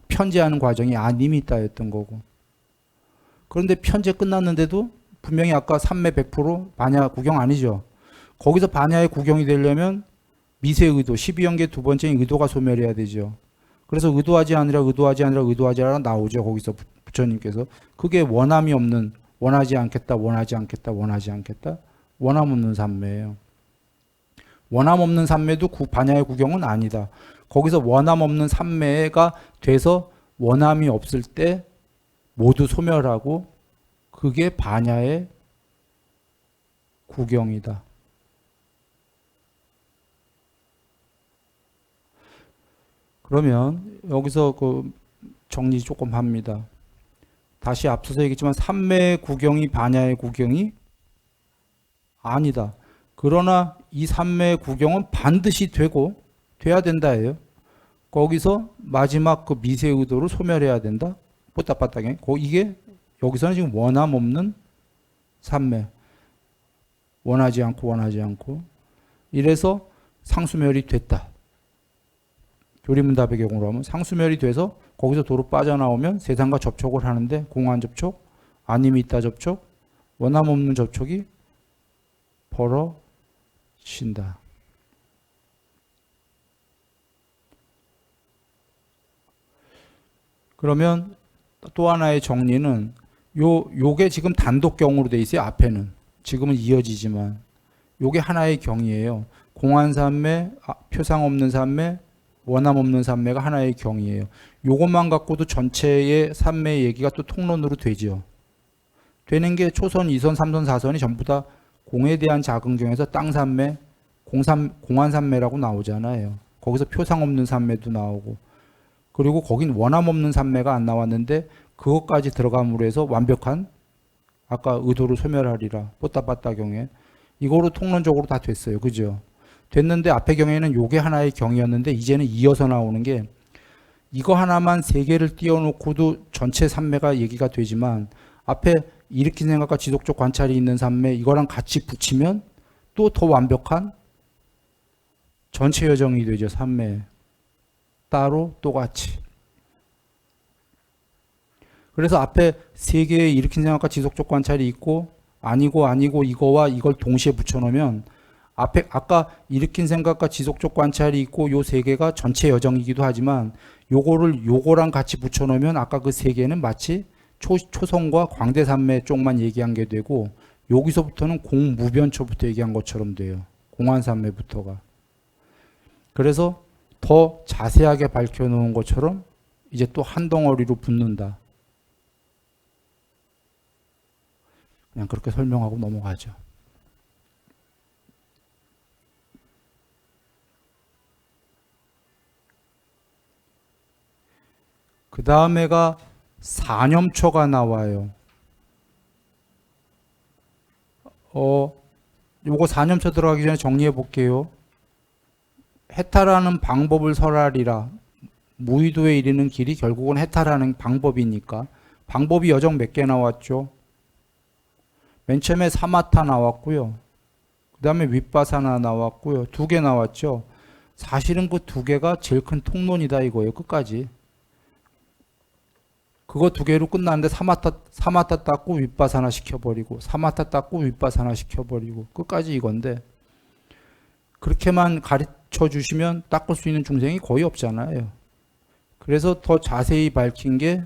Speaker 1: 편제하는 과정이 아님이 있다였던 거고. 그런데 편제 끝났는데도 분명히 아까 삼매 100% 반야 구경 아니죠. 거기서 반야의 구경이 되려면 미세 의도, 12연계 두 번째인 의도가 소멸해야 되죠. 그래서 의도하지 않으라 의도하지 않으라 의도하지 않으라 나오죠. 거기서 부처님께서. 그게 원함이 없는 원하지 않겠다 원하지 않겠다 원하지 않겠다 원함 없는 삼매예요. 원함 없는 삼매도 반야의 구경은 아니다. 거기서 원함 없는 삼매가 돼서 원함이 없을 때 모두 소멸하고 그게 반야의 구경이다. 그러면 여기서 그 정리 조금 합니다. 다시 앞서서 얘기했지만 삼매의 구경이 반야의 구경이 아니다. 그러나 이 삼매의 구경은 반드시 되고 돼야 된다예요. 거기서 마지막 그 미세 의도를 소멸해야 된다. 뽀따빠따게. 이게 여기서는 지금 원함 없는 삼매. 원하지 않고 원하지 않고. 이래서 상수멸이 됐다. 교리문답의 경우로 하면 상수멸이 돼서 거기서 도로 빠져나오면 세상과 접촉을 하는데 공한 접촉, 아님이 있다 접촉, 원함 없는 접촉이 벌어진다. 쉰다. 그러면 또 하나의 정리는 요게 지금 단독경으로 돼 있어요. 앞에는. 지금은 이어지지만 요게 하나의 경이에요. 공안산매, 표상 없는 산매, 원함 없는 산매가 하나의 경이에요. 요것만 갖고도 전체의 산매 얘기가 또 통론으로 되죠. 되는 게 초선, 2선, 3선, 4선이 전부 다 공에 대한 자긍정에서 땅산매, 공안산매라고 나오잖아요. 거기서 표상 없는 산매도 나오고, 그리고 거긴 원함 없는 산매가 안 나왔는데 그것까지 들어감으로 해서 완벽한, 아까 의도를 소멸하리라 뽀따빠따 경에 이거로 통론적으로 다 됐어요. 그죠? 됐는데 앞에 경에는 요게 하나의 경이었는데 이제는 이어서 나오는 게, 이거 하나만 세 개를 띄워놓고도 전체 산매가 얘기가 되지만 앞에 일으킨 생각과 지속적 관찰이 있는 산매 이거랑 같이 붙이면 또 더 완벽한 전체 여정이 되죠. 산매 따로 똑같이. 그래서 앞에 세 개의 일으킨 생각과 지속적 관찰이 있고 아니고 이거와 이걸 동시에 붙여놓으면 앞에 아까 일으킨 생각과 지속적 관찰이 있고 요 세 개가 전체 여정이기도 하지만 요거랑 같이 붙여놓으면 아까 그 세 개는 마치 초성과 광대산매 쪽만 얘기한 게 되고 여기서부터는 공무변초부터 얘기한 것처럼 돼요. 공안산매부터가. 그래서 더 자세하게 밝혀놓은 것처럼 이제 또 한 덩어리로 붙는다. 그냥 그렇게 설명하고 넘어가죠. 그 다음에가 사념초가 나와요. 요거 사념초 들어가기 전에 정리해 볼게요. 해탈하는 방법을 설하리라. 무의도에 이르는 길이 결국은 해탈하는 방법이니까. 방법이 여정 몇 개 나왔죠? 맨 처음에 사마타 나왔고요. 그 다음에 윗바사나 나왔고요. 2개 나왔죠. 사실은 그 2개가 제일 큰 통론이다 이거예요. 끝까지. 그거 2개로 끝났는데 사마타 닦고 윗바사나 시켜버리고 사마타 닦고 윗바사나 시켜버리고 끝까지 이건데, 그렇게만 가르쳐 주시면 닦을 수 있는 중생이 거의 없잖아요. 그래서 더 자세히 밝힌 게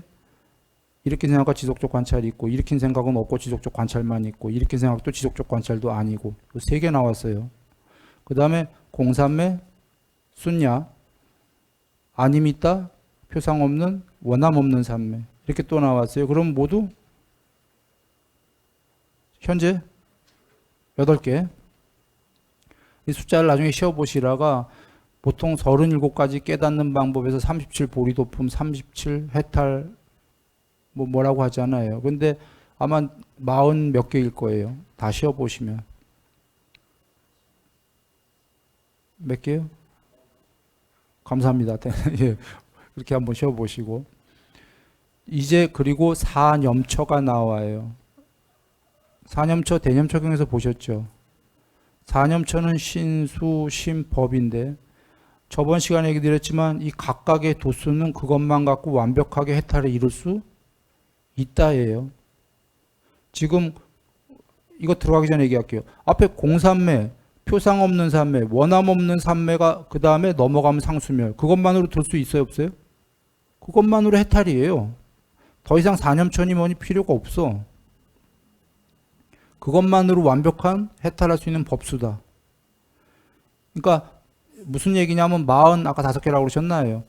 Speaker 1: 일으킨 생각과 지속적 관찰이 있고 일으킨 생각은 없고 지속적 관찰만 있고 일으킨 생각도 지속적 관찰도 아니고 3개 나왔어요. 그 다음에 공산매, 순야, 아님 있다, 표상 없는, 원함 없는 산매 이렇게 또 나왔어요. 그럼 모두 현재 8개. 이 숫자를 나중에 쉬어보시라가 보통 37가지 깨닫는 방법에서 37 보리도품, 37 해탈 뭐라고 하잖아요. 근데 아마 40 몇 개일 거예요. 다 쉬어보시면. 몇 개요? 감사합니다. 예, 그렇게 한번 쉬어보시고. 이제 그리고 사념처가 나와요. 사념처 대념처경에서 보셨죠? 사념처는 신수, 신법인데 저번 시간에 얘기 드렸지만 이 각각의 도수는 그것만 갖고 완벽하게 해탈을 이룰 수 있다예요. 지금 이거 들어가기 전에 얘기할게요. 앞에 공산매, 표상 없는 산매, 원함 없는 산매가 그 다음에 넘어가면 상수멸. 그것만으로 들 수 있어요, 없어요? 그것만으로 해탈이에요. 더 이상 사념천이 뭐니 필요가 없어. 그것만으로 완벽한 해탈할 수 있는 법수다. 그러니까 무슨 얘기냐면 40 아까 5개라고 그러셨나요?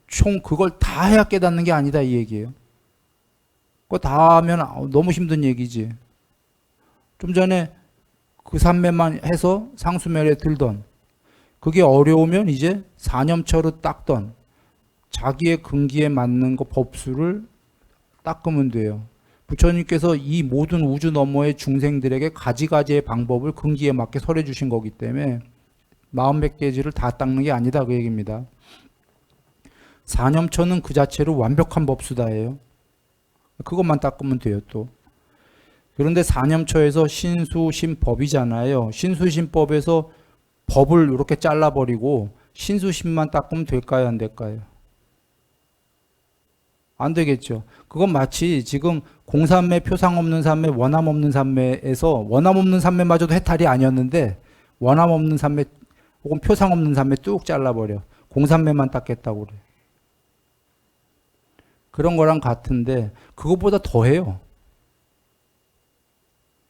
Speaker 1: 총 그걸 다 해야 깨닫는 게 아니다 이 얘기예요. 그거 다 하면 너무 힘든 얘기지. 좀 전에 그 산매만 해서 상수멸에 들던, 그게 어려우면 이제 사념처로 닦던 자기의 근기에 맞는 거 법수를 닦으면 돼요. 부처님께서 이 모든 우주 너머의 중생들에게 가지가지의 방법을 근기에 맞게 설해 주신 거기 때문에 40-100개지를 다 닦는 게 아니다 그 얘기입니다. 사념처는 그 자체로 완벽한 법수다예요. 그것만 닦으면 돼요 또. 그런데 사념처에서 신수, 신법이잖아요. 신수, 신법에서 법을 이렇게 잘라버리고 신수, 신만 닦으면 될까요 안 될까요? 안 되겠죠. 그건 마치 지금 공산매, 표상 없는 산매, 원함 없는 산매에서 원함 없는 산매마저도 해탈이 아니었는데 원함 없는 산매 혹은 표상 없는 산매 뚝 잘라버려. 공산매만 닦겠다고 그래. 그런 거랑 같은데 그것보다 더해요.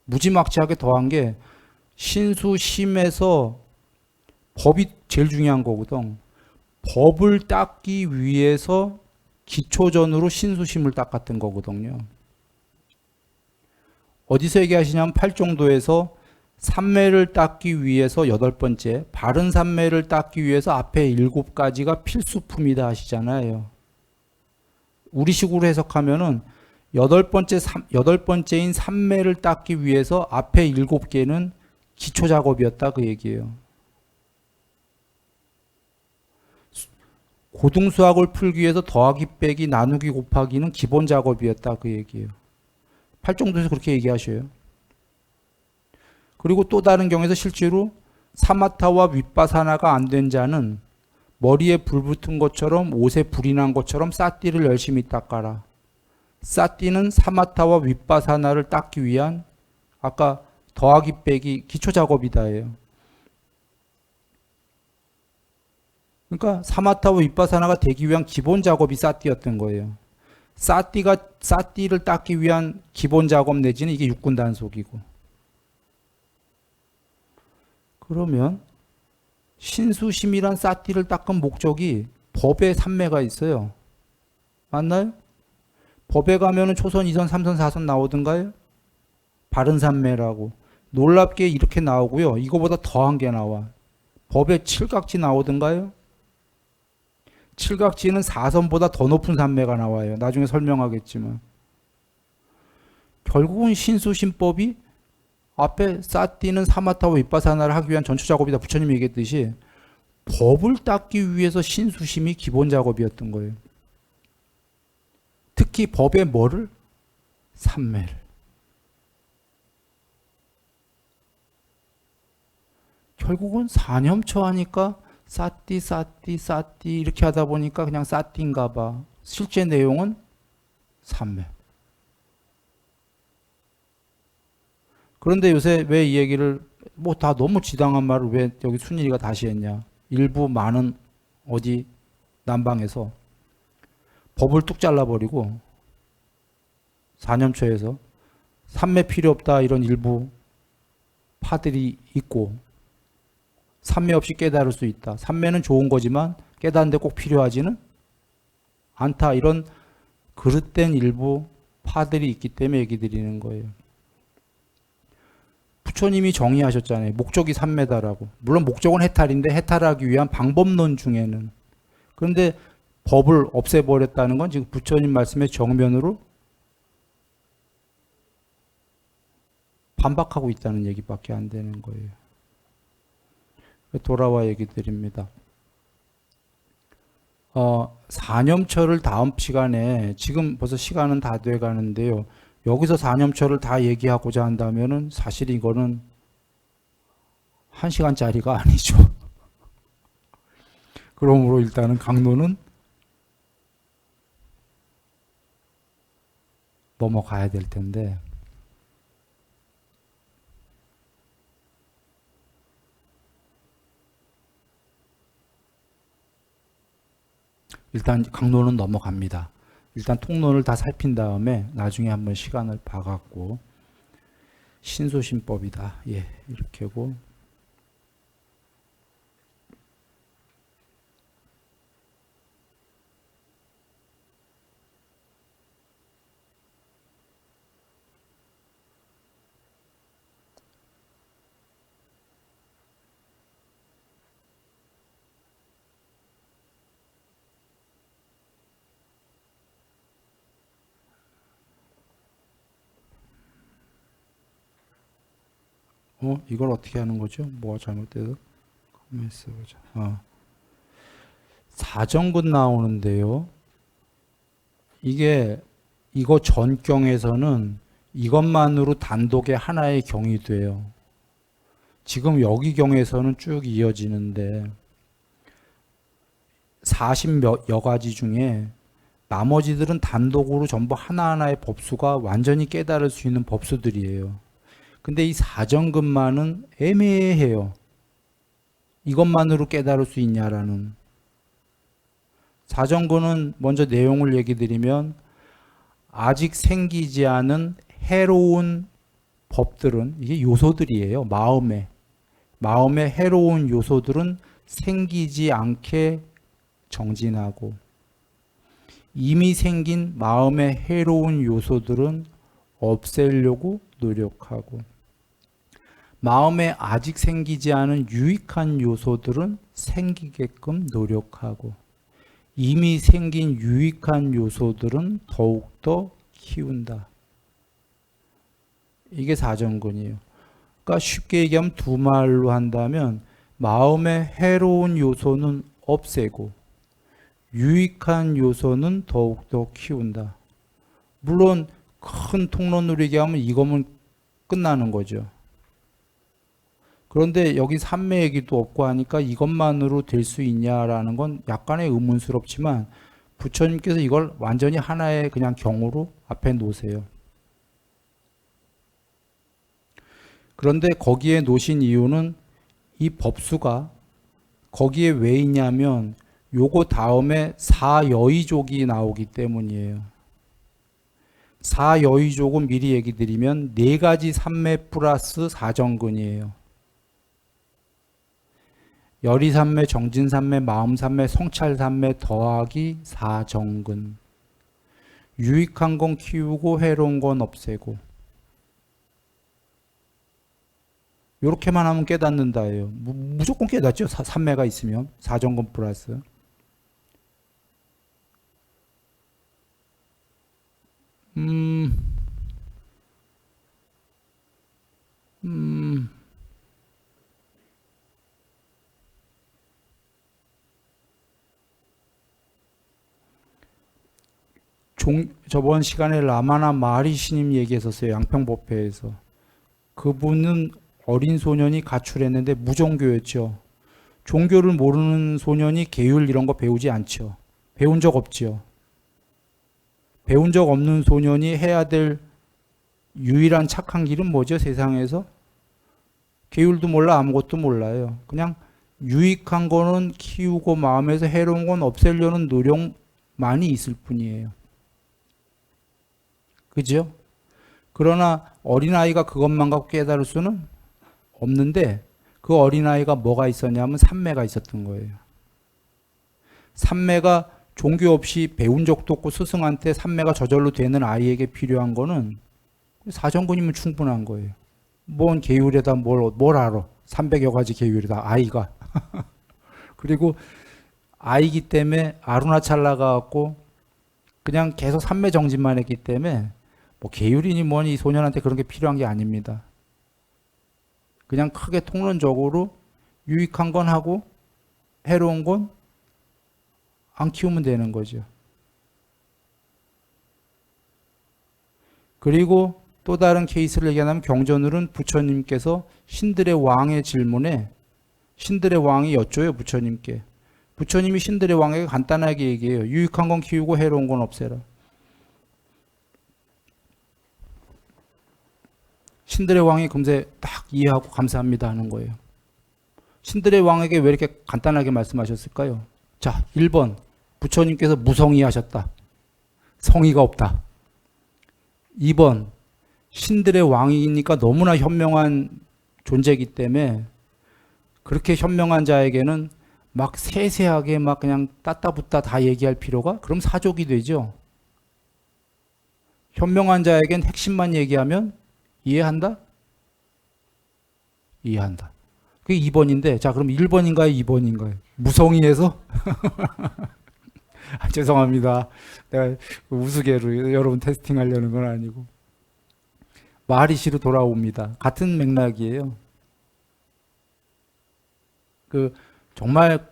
Speaker 1: 무지막지하게 더한 게 신수심에서 법이 제일 중요한 거거든. 법을 닦기 위해서 기초전으로 신수심을 닦았던 거거든요. 어디서 얘기하시냐면 팔정도에서 삼매를 닦기 위해서 8번째, 바른 삼매를 닦기 위해서 앞에 7가지가 필수품이다 하시잖아요. 우리식으로 해석하면은 8번째인 삼매를 닦기 위해서 앞에 7개는 기초 작업이었다 그 얘기예요. 고등수학을 풀기 위해서 더하기 빼기 나누기 곱하기는 기본 작업이었다 그 얘기예요. 팔정도에서 그렇게 얘기하셔요. 그리고 또 다른 경우에서 실제로 사마타와 윗바사나가 안 된 자는 머리에 불 붙은 것처럼 옷에 불이 난 것처럼 싸띠를 열심히 닦아라. 싸띠는 사마타와 윗바사나를 닦기 위한 아까 더하기 빼기 기초 작업이다예요. 그러니까 사마타와 윗바사나가 되기 위한 기본 작업이 싸띠였던 거예요. 싸띠를 닦기 위한 기본 작업 내지는 이게 육군 단속이고. 그러면 신수심이란 싸띠를 닦은 목적이 법에 삼매가 있어요. 맞나요? 법에 가면은 초선, 2선, 3선, 4선 나오던가요? 바른 삼매라고. 놀랍게 이렇게 나오고요. 이거보다 더한 게 나와. 법에 칠각지 나오던가요? 칠각지는 4선보다 더 높은 삼매가 나와요. 나중에 설명하겠지만. 결국은 신수심법이 앞에 싸띠는 사마타와 윗바사나를 하기 위한 전초 작업이다. 부처님이 얘기했듯이 법을 닦기 위해서 신수심이 기본 작업이었던 거예요. 특히 법의 뭐를? 삼매를. 결국은 사념처 하니까 싸띠 이렇게 하다 보니까 그냥 싸띠인가 봐. 실제 내용은 삼매. 그런데 요새 왜 이 얘기를 뭐 다 너무 지당한 말을 왜 여기 순일이가 다시 했냐. 일부 많은 어디 남방에서 법을 뚝 잘라버리고 사념처에서 삼매 필요 없다 이런 일부 파들이 있고 삼매 없이 깨달을 수 있다. 삼매는 좋은 거지만 깨닫는데 꼭 필요하지는 않다. 이런 그릇된 일부 파들이 있기 때문에 얘기 드리는 거예요. 부처님이 정의하셨잖아요. 목적이 삼매다라고. 물론 목적은 해탈인데 해탈하기 위한 방법론 중에는. 그런데 법을 없애버렸다는 건 지금 부처님 말씀의 정면으로 반박하고 있다는 얘기밖에 안 되는 거예요. 돌아와 얘기 드립니다. 사념처를 다음 시간에, 지금 벌써 시간은 다 돼 가는데요. 여기서 사념처를 다 얘기하고자 한다면은 사실 이거는 1시간짜리가 아니죠. 그러므로 일단은 강론은 넘어가야 될 텐데. 일단 강론은 넘어갑니다. 일단 통론을 다 살핀 다음에 나중에 한번 시간을 봐갖고 신수심법이다. 예, 이렇게 하고 이걸 어떻게 하는 거죠? 뭐가 잘못돼서? 가만히 있어보자. 사정근 나오는데요. 이거 전경에서는 이것만으로 단독의 하나의 경이 돼요. 지금 여기 경에서는 쭉 이어지는데 40여 가지 중에 나머지들은 단독으로 전부 하나하나의 법수가 완전히 깨달을 수 있는 법수들이에요. 근데 이 사정근만은 애매해요. 이것만으로 깨달을 수 있냐라는. 사정근은 먼저 내용을 얘기 드리면 아직 생기지 않은 해로운 법들은 이게 요소들이에요. 마음의 해로운 요소들은 생기지 않게 정진하고, 이미 생긴 마음의 해로운 요소들은 없애려고 노력하고, 마음에 아직 생기지 않은 유익한 요소들은 생기게끔 노력하고, 이미 생긴 유익한 요소들은 더욱더 키운다. 이게 사정근이에요. 그러니까 쉽게 얘기하면 두 말로 한다면 마음의 해로운 요소는 없애고 유익한 요소는 더욱더 키운다. 물론 큰 통론으로 얘기하면 이거면 끝나는 거죠. 그런데 여기 삼매 얘기도 없고 하니까 이것만으로 될 수 있냐라는 건 약간의 의문스럽지만 부처님께서 이걸 완전히 하나의 그냥 경우로 앞에 놓으세요. 그런데 거기에 놓으신 이유는 이 법수가 거기에 왜 있냐면 요거 다음에 사여의족이 나오기 때문이에요. 사여의족은 미리 얘기 드리면 네 가지 삼매 플러스 사정근이에요. 열이삼매, 정진삼매, 마음삼매, 성찰삼매 더하기 사정근. 유익한 건 키우고 해로운 건 없애고. 이렇게만 하면 깨닫는다예요. 무조건 깨닫죠. 삼매가 있으면. 사정근 플러스. 저번 시간에 라마나 마하리시님 얘기했었어요. 양평법회에서. 그분은 어린 소년이 가출했는데 무종교였죠. 종교를 모르는 소년이 계율 이런 거 배우지 않죠. 배운 적 없죠. 배운 적 없는 소년이 해야 될 유일한 착한 길은 뭐죠? 세상에서? 계율도 몰라 아무것도 몰라요. 그냥 유익한 거는 키우고 마음에서 해로운 건 없애려는 노력만이 있을 뿐이에요. 그죠? 그러나 어린아이가 그것만 갖고 깨달을 수는 없는데 그 어린아이가 뭐가 있었냐면 삼매가 있었던 거예요. 삼매가 종교 없이 배운 적도 없고 스승한테 삼매가 저절로 되는 아이에게 필요한 거는 사정근이면 충분한 거예요. 뭔 계율에다 뭘 알아. 300여 가지 계율이다. 아이가. 그리고 아이기 때문에 아루나찰라가 갖고 그냥 계속 삼매 정진만 했기 때문에 뭐 계율이니 뭐니 이 소년한테 그런 게 필요한 게 아닙니다. 그냥 크게 통론적으로 유익한 건 하고 해로운 건 안 키우면 되는 거죠. 그리고 또 다른 케이스를 얘기하면 경전으로는 부처님께서 신들의 왕의 질문에 신들의 왕이 여쭤요. 부처님께. 부처님이 신들의 왕에게 간단하게 얘기해요. 유익한 건 키우고 해로운 건 없애라. 신들의 왕이 금세 딱 이해하고 감사합니다 하는 거예요. 신들의 왕에게 왜 이렇게 간단하게 말씀하셨을까요? 자, 1번. 부처님께서 무성의 하셨다. 성의가 없다. 2번. 신들의 왕이니까 너무나 현명한 존재이기 때문에 그렇게 현명한 자에게는 막 세세하게 막 그냥 따따붙다 다 얘기할 필요가? 그럼 사족이 되죠. 현명한 자에겐 핵심만 얘기하면 이해한다? 이해한다. 그게 2번인데, 자, 그럼 1번인가요? 2번인가요? 무성의에서? 죄송합니다. 내가 우스개로 여러분 테스팅하려는 건 아니고. 마하리시로 돌아옵니다. 같은 맥락이에요. 정말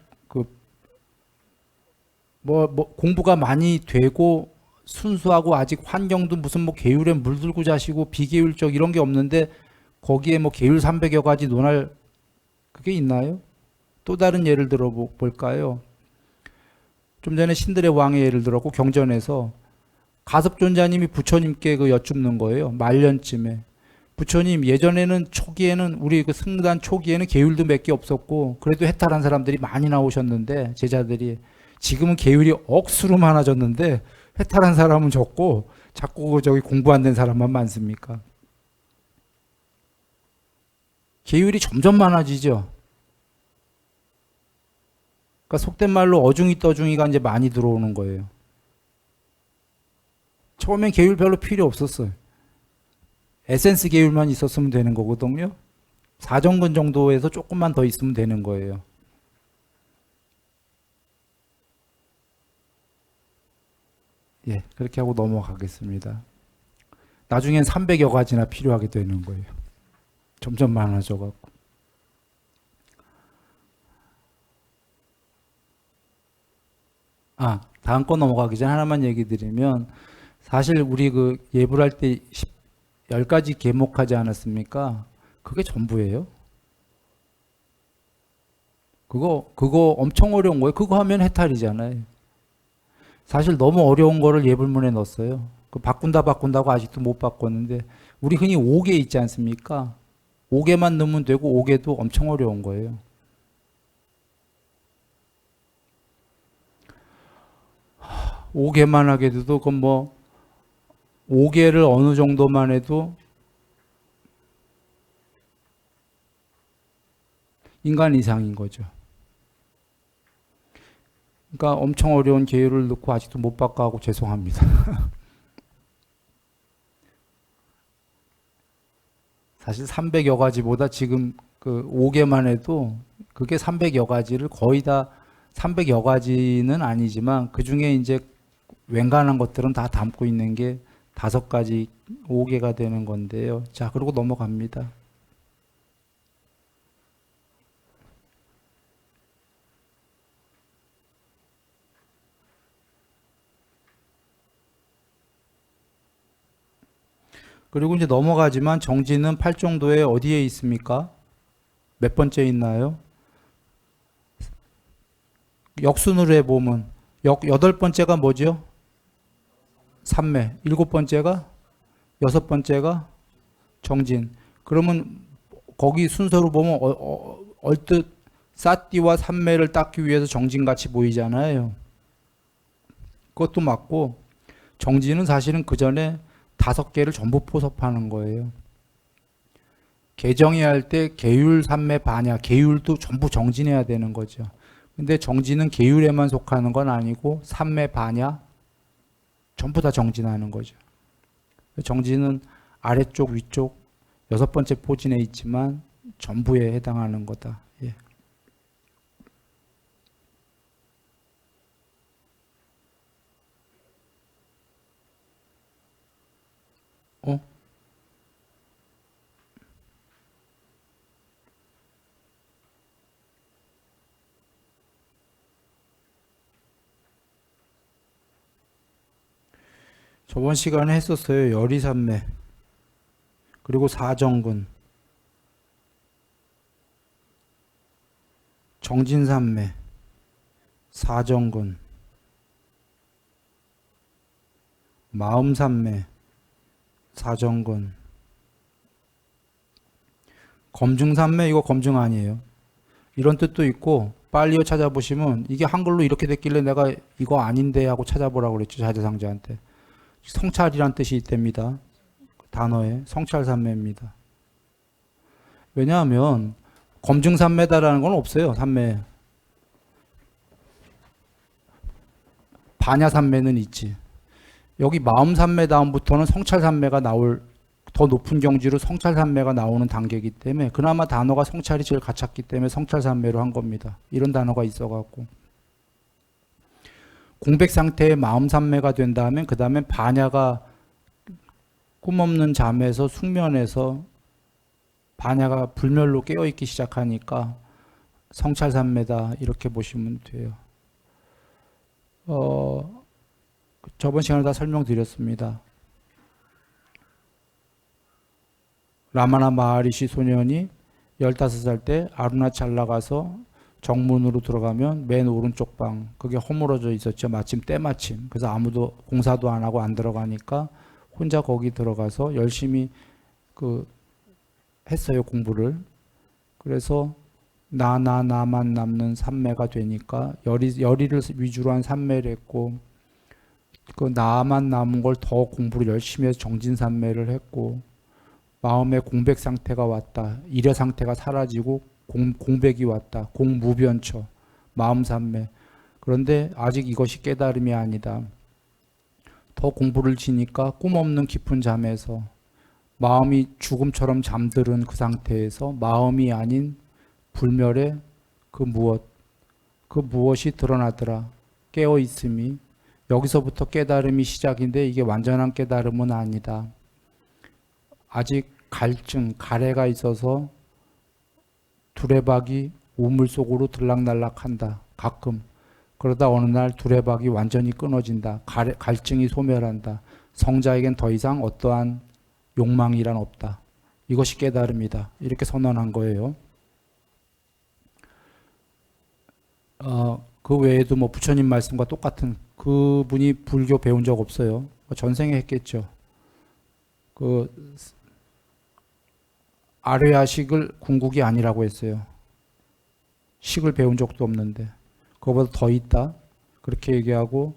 Speaker 1: 공부가 많이 되고 순수하고 아직 환경도 무슨 계율에 물들고 자시고 비계율적 이런 게 없는데 거기에 계율 300여 가지 논할 그게 있나요? 또 다른 예를 들어 볼까요? 좀 전에 신들의 왕의 예를 들었고 경전에서 가섭존자님이 부처님께 여쭙는 거예요. 말년쯤에. 부처님 예전에는 초기에는 우리 그 승단 초기에는 계율도 몇 개 없었고 그래도 해탈한 사람들이 많이 나오셨는데 제자들이 지금은 계율이 억수로 많아졌는데 해탈한 사람은 적고 자꾸 저기 공부 안 된 사람만 많습니까? 계율이 점점 많아지죠. 그러니까 속된 말로 어중이 떠중이가 이제 많이 들어오는 거예요. 처음엔 계율 별로 필요 없었어요. 에센스 계율만 있었으면 되는 거거든요. 사정근 정도에서 조금만 더 있으면 되는 거예요. 예, 그렇게 하고 넘어가겠습니다. 나중엔 300여 가지나 필요하게 되는 거예요. 점점 많아져갖고. 다음 거 넘어가기 전에 하나만 얘기 드리면, 사실 우리 그 예불 할 때 10가지 계목하지 않았습니까? 그게 전부예요. 그거 엄청 어려운 거예요. 그거 하면 해탈이잖아요. 사실 너무 어려운 거를 예불문에 넣었어요. 그 바꾼다고 아직도 못 바꿨는데, 우리 흔히 5개 있지 않습니까? 5개만 넣으면 되고 5개도 엄청 어려운 거예요. 오 5개만 하게 돼도 그건 뭐 5개를 어느 정도만 해도 인간 이상인 거죠. 그러니까 엄청 어려운 계율을 넣고 아직도 못 바꿔하고 죄송합니다. 사실 300여 가지보다 지금 그 5개만 해도 그게 300여 가지를 거의 다 300여 가지는 아니지만 그 중에 이제 웬간한 것들은 다 담고 있는 게 5가지, 5개가 되는 건데요. 자, 그러고 넘어갑니다. 그리고 이제 넘어가지만 정진은 8정도에 어디에 있습니까? 몇 번째 있나요? 역순으로 해보면 8번째가 뭐죠? 삼매. 7번째가? 6번째가? 정진. 그러면 거기 순서로 보면 얼뜻 사띠와 삼매를 닦기 위해서 정진같이 보이잖아요. 그것도 맞고 정진은 사실은 그 전에 5개를 전부 포섭하는 거예요. 개정해야 할 때 계율, 삼매, 반야, 계율도 전부 정진해야 되는 거죠. 근데 정진은 계율에만 속하는 건 아니고 삼매, 반야 전부 다 정진하는 거죠. 정진은 아래쪽, 위쪽 6번째 포진에 있지만 전부에 해당하는 거다. 예. 어? 저번 시간에 했었어요. 열이삼매 그리고 사정근 정진삼매 사정근 마음삼매 사정근 검증삼매 이거 검증 아니에요. 이런 뜻도 있고 빨리어 찾아보시면 이게 한글로 이렇게 됐길래 내가 이거 아닌데 하고 찾아보라고 그랬죠. 자재상자한테. 성찰이란 뜻이 있답니다. 단어에 성찰삼매입니다. 왜냐하면 검증삼매다라는 건 없어요. 삼매. 반야삼매는 있지. 여기 마음삼매 다음부터는 성찰삼매가 나올 더 높은 경지로 성찰삼매가 나오는 단계이기 때문에 그나마 단어가 성찰이 제일 갖췄기 때문에 성찰삼매로 한 겁니다. 이런 단어가 있어갖고 공백 상태의 마음삼매가 된다면 그 다음에 반야가 꿈없는 잠에서 숙면에서 반야가 불멸로 깨어있기 시작하니까 성찰삼매다 이렇게 보시면 돼요. 저번 시간에 다 설명드렸습니다. 라마나 마하리시 소년이 15살 때 아루나찰라 가서 정문으로 들어가면 맨 오른쪽 방 그게 허물어져 있었죠. 마침 때마침. 그래서 아무도 공사도 안 하고 안 들어가니까 혼자 거기 들어가서 열심히 그 했어요, 공부를. 그래서 나만 남는 삼매가 되니까 열의를 위주로 한 삼매를 했고, 그 나만 남은 걸 더 공부를 열심히 해서 정진삼매를 했고, 마음의 공백 상태가 왔다. 일의 상태가 사라지고 공백이 왔다. 공무변처, 마음삼매. 그런데 아직 이것이 깨달음이 아니다. 더 공부를 지니까 꿈 없는 깊은 잠에서 마음이 죽음처럼 잠들은 그 상태에서 마음이 아닌 불멸의 그 무엇이 드러나더라. 깨어 있음이. 여기서부터 깨달음이 시작인데 이게 완전한 깨달음은 아니다. 아직 갈증, 가래가 있어서 두레박이 우물 속으로 들락날락한다. 가끔. 그러다 어느 날 두레박이 완전히 끊어진다. 갈증이 소멸한다. 성자에겐 더 이상 어떠한 욕망이란 없다. 이것이 깨달음이다. 이렇게 선언한 거예요. 그 외에도 뭐 부처님 말씀과 똑같은, 그분이 불교 배운 적 없어요. 전생에 했겠죠. 그 아뢰야식을 궁극이 아니라고 했어요. 식을 배운 적도 없는데 그거보다 더 있다. 그렇게 얘기하고,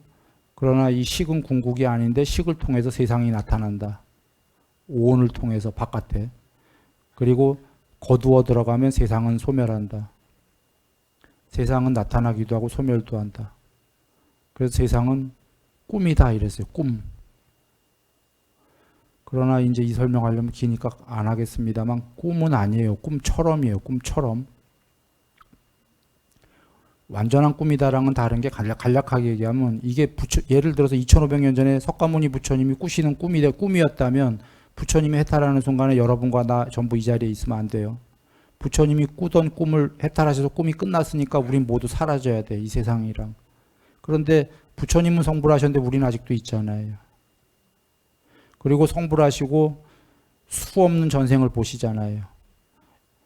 Speaker 1: 그러나 이 식은 궁극이 아닌데 식을 통해서 세상이 나타난다. 오온을 통해서 바깥에. 그리고 거두어 들어가면 세상은 소멸한다. 세상은 나타나기도 하고 소멸도 한다. 그래서 세상은 꿈이다 이랬어요. 꿈. 그러나 이제 이 설명하려면 기니까 안 하겠습니다만, 꿈은 아니에요. 꿈처럼이에요. 꿈처럼. 완전한 꿈이다랑은 다른 게, 간략하게 얘기하면, 이게 예를 들어서 2500년 전에 석가모니 부처님이 꾸시는 꿈이었다면 부처님이 해탈하는 순간에 여러분과 나 전부 이 자리에 있으면 안 돼요. 부처님이 꾸던 꿈을 해탈하셔서 꿈이 끝났으니까 우린 모두 사라져야 돼. 이 세상이랑. 그런데 부처님은 성불 하셨는데 우리는 아직도 있잖아요. 그리고 성불 하시고 수 없는 전생을 보시잖아요.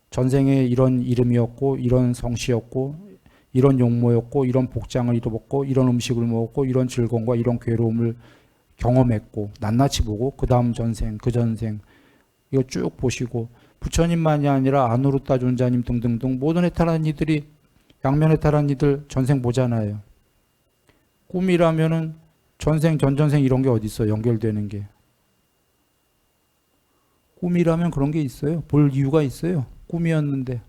Speaker 1: 전생에 이런 이름이었고, 이런 성씨였고, 이런 용모였고, 이런 복장을 입었고, 이런 음식을 먹었고, 이런 즐거움과 이런 괴로움을 경험했고, 낱낱이 보고, 그 다음 전생, 그 전생, 이거 쭉 보시고, 부처님만이 아니라 아누루타 존자님 등등등 모든 해탈한 이들이, 양면 해탈한 이들 전생 보잖아요. 꿈이라면은 전생, 전전생 이런 게 어디 있어요? 연결되는 게. 꿈이라면 그런 게 있어요. 볼 이유가 있어요. 꿈이었는데.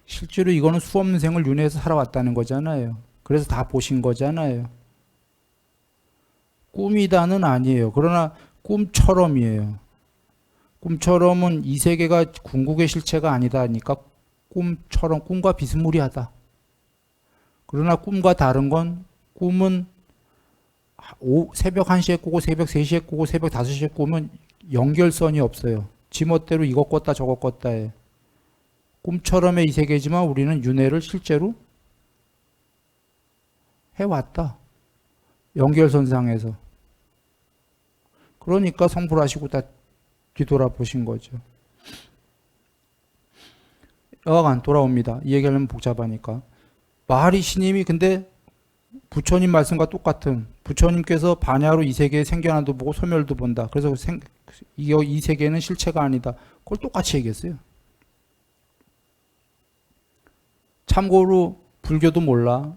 Speaker 1: 실제로 이거는 수 없는 생을 윤회해서 살아왔다는 거잖아요. 그래서 다 보신 거잖아요. 꿈이다는 아니에요. 그러나 꿈처럼이에요. 꿈처럼은 이 세계가 궁극의 실체가 아니다니까 꿈처럼, 꿈과 비스무리하다. 그러나 꿈과 다른 건, 꿈은 새벽 1시에 꾸고 새벽 3시에 꾸고 새벽 5시에 꾸면 연결선이 없어요. 지멋대로 이것 꿨다 저것 꿨다 해. 꿈처럼의 이 세계지만 우리는 윤회를 실제로 해왔다. 연결선상에서. 그러니까 성불하시고 다 뒤돌아보신 거죠. 여하간 돌아옵니다. 이 얘기하려면 복잡하니까. 마하리시님이 근데 부처님 말씀과 똑같은, 부처님께서 반야로 이 세계의 생겨난도 보고 소멸도 본다. 그래서 이 세계는 실체가 아니다. 그걸 똑같이 얘기했어요. 참고로 불교도 몰라.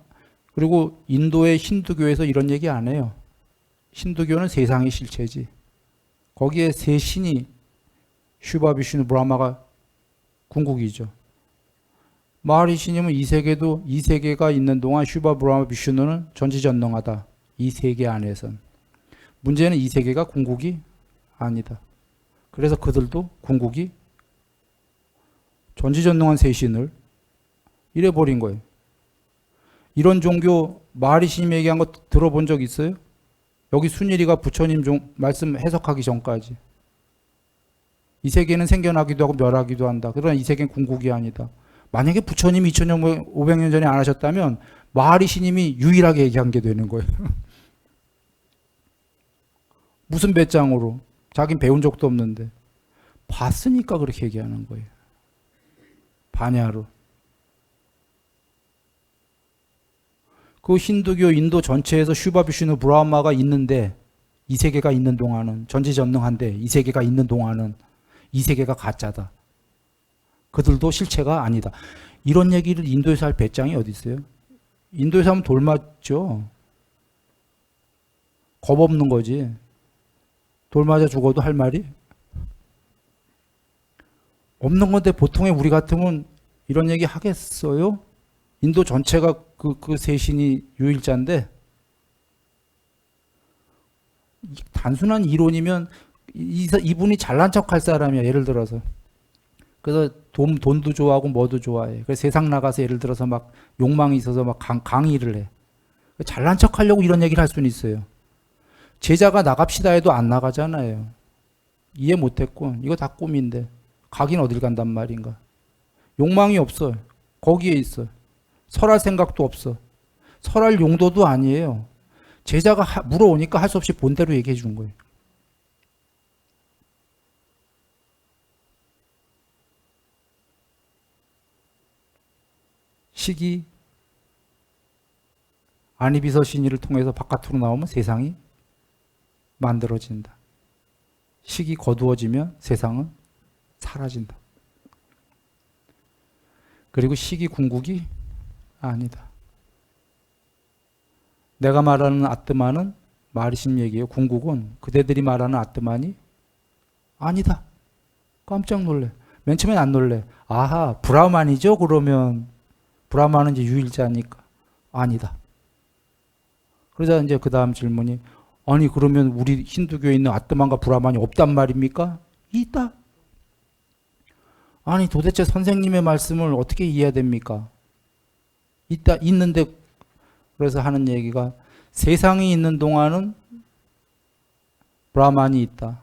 Speaker 1: 그리고 인도의 힌두교에서 이런 얘기 안 해요. 힌두교는 세상이 실체지. 거기에 세 신이 슈바, 비슈누, 브라마가 궁극이죠. 마하리시님은 이 세계가 있는 동안 슈바, 브라마, 비슈누는 전지전능하다. 이 세계 안에선. 문제는 이 세계가 궁극이 아니다. 그래서 그들도 궁극이 전지전능한 세 신을 이래버린 거예요. 이런 종교 마하리시님 얘기한 거 들어본 적 있어요? 여기 순일이가 부처님 말씀 해석하기 전까지. 이 세계는 생겨나기도 하고 멸하기도 한다. 그러나 이 세계는 궁극이 아니다. 만약에 부처님이 2500년 전에 안 하셨다면 마하리시님이 유일하게 얘기한 게 되는 거예요. 무슨 배짱으로. 자긴 배운 적도 없는데. 봤으니까 그렇게 얘기하는 거예요. 반야로. 그 힌두교 인도 전체에서 슈바, 비슈누, 브라마가 있는데, 이 세계가 있는 동안은, 전지전능한데 이 세계가 있는 동안은 이 세계가 가짜다. 그들도 실체가 아니다. 이런 얘기를 인도에서 할 배짱이 어디 있어요? 인도에서 하면 돌 맞죠. 겁 없는 거지. 돌 맞아 죽어도 할 말이 없는 건데 보통의 우리 같으면 이런 얘기 하겠어요? 인도 전체가 그 세신이 유일자인데 단순한 이론이면 이분이 잘난 척 할 사람이야. 예를 들어서. 그래서 돈도 좋아하고 뭐도 좋아해. 그래서 세상 나가서 예를 들어서 막 욕망이 있어서 막 강의를 해. 잘난 척 하려고 이런 얘기를 할 수는 있어요. 제자가 나갑시다 해도 안 나가잖아요. 이해 못했고 이거 다 꿈인데 가긴 어딜 간단 말인가. 욕망이 없어. 거기에 있어. 설할 생각도 없어. 설할 용도도 아니에요. 제자가 물어오니까 할 수 없이 본대로 얘기해 주는 거예요. 식이 아니비서신이를 통해서 바깥으로 나오면 세상이 만들어진다. 식이 거두어지면 세상은 사라진다. 그리고 식이 궁극이 아니다. 내가 말하는 아뜨만은 마리심 얘기예요. 궁극은 그대들이 말하는 아뜨만이 아니다. 깜짝 놀래. 맨 처음엔 안 놀래. 아하, 브라만이죠? 그러면 브라만은 이제 유일자니까 아니다. 그러자 이제 그 다음 질문이 아니 그러면 우리 힌두교에 있는 아뜨만과 브라만이 없단 말입니까? 있다. 아니 도대체 선생님의 말씀을 어떻게 이해해야 됩니까? 있다. 있는데 그래서 하는 얘기가 세상이 있는 동안은 브라만이 있다.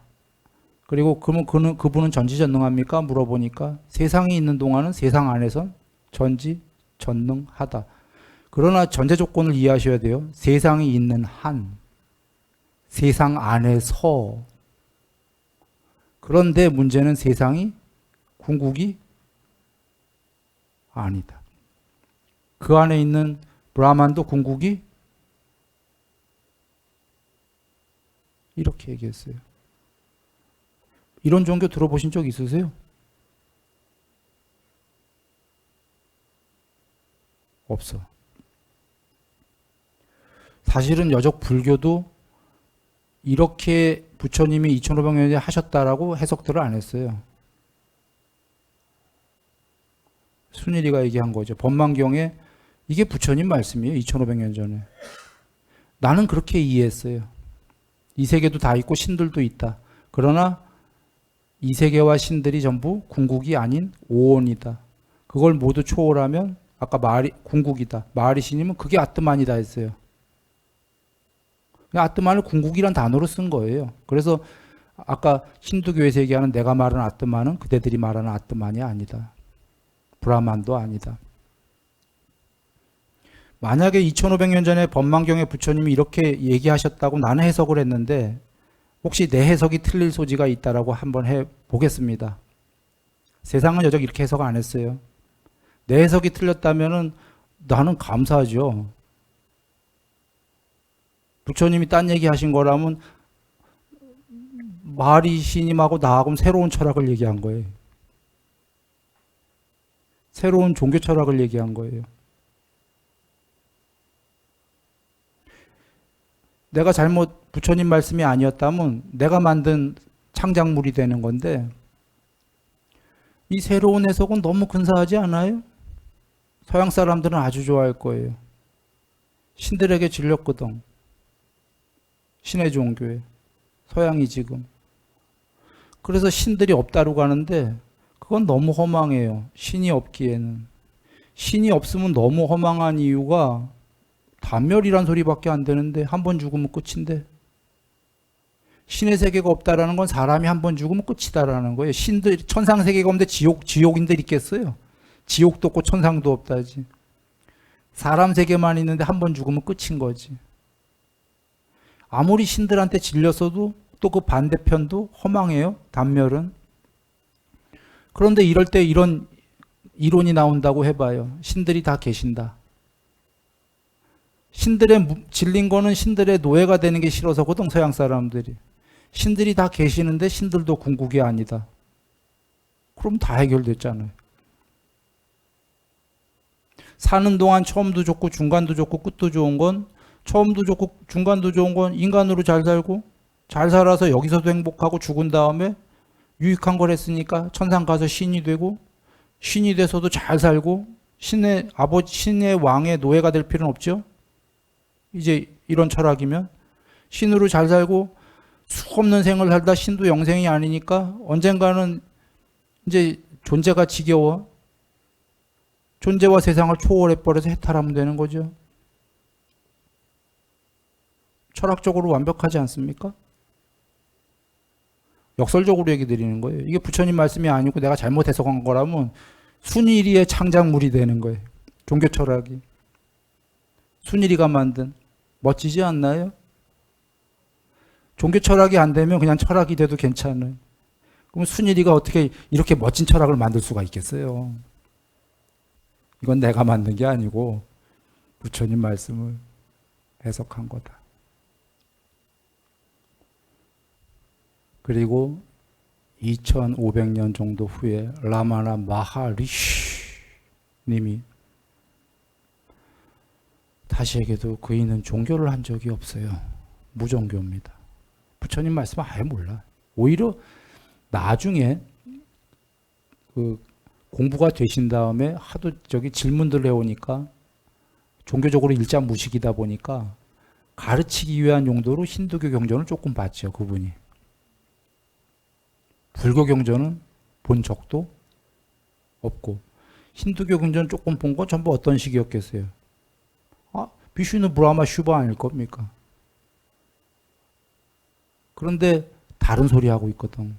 Speaker 1: 그리고 그러면 그분은 전지전능합니까? 물어보니까 세상이 있는 동안은 세상 안에선 전지전능하다. 그러나 전제 조건을 이해하셔야 돼요. 세상이 있는 한, 세상 안에서. 그런데 문제는 세상이 궁극이 아니다. 그 안에 있는 브라만도 궁극이 이렇게 얘기했어요. 이런 종교 들어보신 적 있으세요? 없어. 사실은 여적 불교도 이렇게 부처님이 2500년에 하셨다라고 해석들을 안 했어요. 순일이가 얘기한 거죠. 법망경에 이게 부처님 말씀이에요. 2500년 전에. 나는 그렇게 이해했어요. 이 세계도 다 있고 신들도 있다. 그러나 이 세계와 신들이 전부 궁극이 아닌 오온이다. 그걸 모두 초월하면 아까 궁극이다. 마하리시님은 그게 아트만이다 했어요. 아트만을 궁극이란 단어로 쓴 거예요. 그래서 아까 힌두교에서 얘기하는 내가 말하는 아트만은 그대들이 말하는 아트만이 아니다. 브라만도 아니다. 만약에 2500년 전에 법망경에 부처님이 이렇게 얘기하셨다고 나는 해석을 했는데 혹시 내 해석이 틀릴 소지가 있다라고 한번 해보겠습니다. 세상은 여적 이렇게 해석 안 했어요. 내 해석이 틀렸다면은 나는 감사하죠. 부처님이 딴 얘기 하신 거라면 마하리시님하고 나하고는 새로운 철학을 얘기한 거예요. 새로운 종교 철학을 얘기한 거예요. 내가 잘못 부처님 말씀이 아니었다면 내가 만든 창작물이 되는 건데 이 새로운 해석은 너무 근사하지 않아요? 서양 사람들은 아주 좋아할 거예요. 신들에게 질렸거든. 신의 종교에. 서양이 지금. 그래서 신들이 없다고 하는데 그건 너무 허망해요. 신이 없기에는. 신이 없으면 너무 허망한 이유가 단멸이란 소리밖에 안 되는데 한 번 죽으면 끝인데 신의 세계가 없다라는 건 사람이 한 번 죽으면 끝이다라는 거예요. 신들 천상 세계가 없는데 지옥인들 있겠어요? 지옥도 없고 천상도 없다지. 사람 세계만 있는데 한 번 죽으면 끝인 거지. 아무리 신들한테 질렸어도 또 그 반대편도 허망해요. 단멸은. 그런데 이럴 때 이런 이론이 나온다고 해봐요. 신들이 다 계신다. 신들의 질린 거는 신들의 노예가 되는 게 싫어서거든. 서양 사람들이. 신들이 다 계시는데 신들도 궁극이 아니다. 그럼 다 해결됐잖아요. 사는 동안 처음도 좋고 중간도 좋고 끝도 좋은 건, 처음도 좋고 중간도 좋은 건 인간으로 잘 살고 잘 살아서 여기서도 행복하고 죽은 다음에 유익한 걸 했으니까 천상 가서 신이 되고, 신이 돼서도 잘 살고 신의 아버지, 신의 왕의 노예가 될 필요는 없죠. 이제 이런 철학이면 신으로 잘 살고 수 없는 생을 살다 신도 영생이 아니니까 언젠가는 이제 존재가 지겨워 존재와 세상을 초월해버려서 해탈하면 되는 거죠. 철학적으로 완벽하지 않습니까? 역설적으로 얘기 드리는 거예요. 이게 부처님 말씀이 아니고 내가 잘못 해석한 거라면 순일이의 창작물이 되는 거예요. 종교 철학이. 순일이가 만든. 멋지지 않나요? 종교 철학이 안 되면 그냥 철학이 돼도 괜찮아요. 그럼 순일이가 어떻게 이렇게 멋진 철학을 만들 수가 있겠어요? 이건 내가 만든 게 아니고 부처님 말씀을 해석한 거다. 그리고 2500년 정도 후에 라마나 마하리시 님이 다시에게도 그이는 종교를 한 적이 없어요. 무종교입니다. 부처님 말씀은 아예 몰라. 오히려 나중에 그 공부가 되신 다음에 하도 저기 질문들 해오니까 종교적으로 일자 무식이다 보니까 가르치기 위한 용도로 힌두교 경전을 조금 봤죠. 그분이. 불교 경전은 본 적도 없고 힌두교 경전 조금 본 건 전부 어떤 식이었겠어요? 아, 비슈누 브라마 슈바 아닐 겁니까? 그런데 다른 소리 하고 있거든.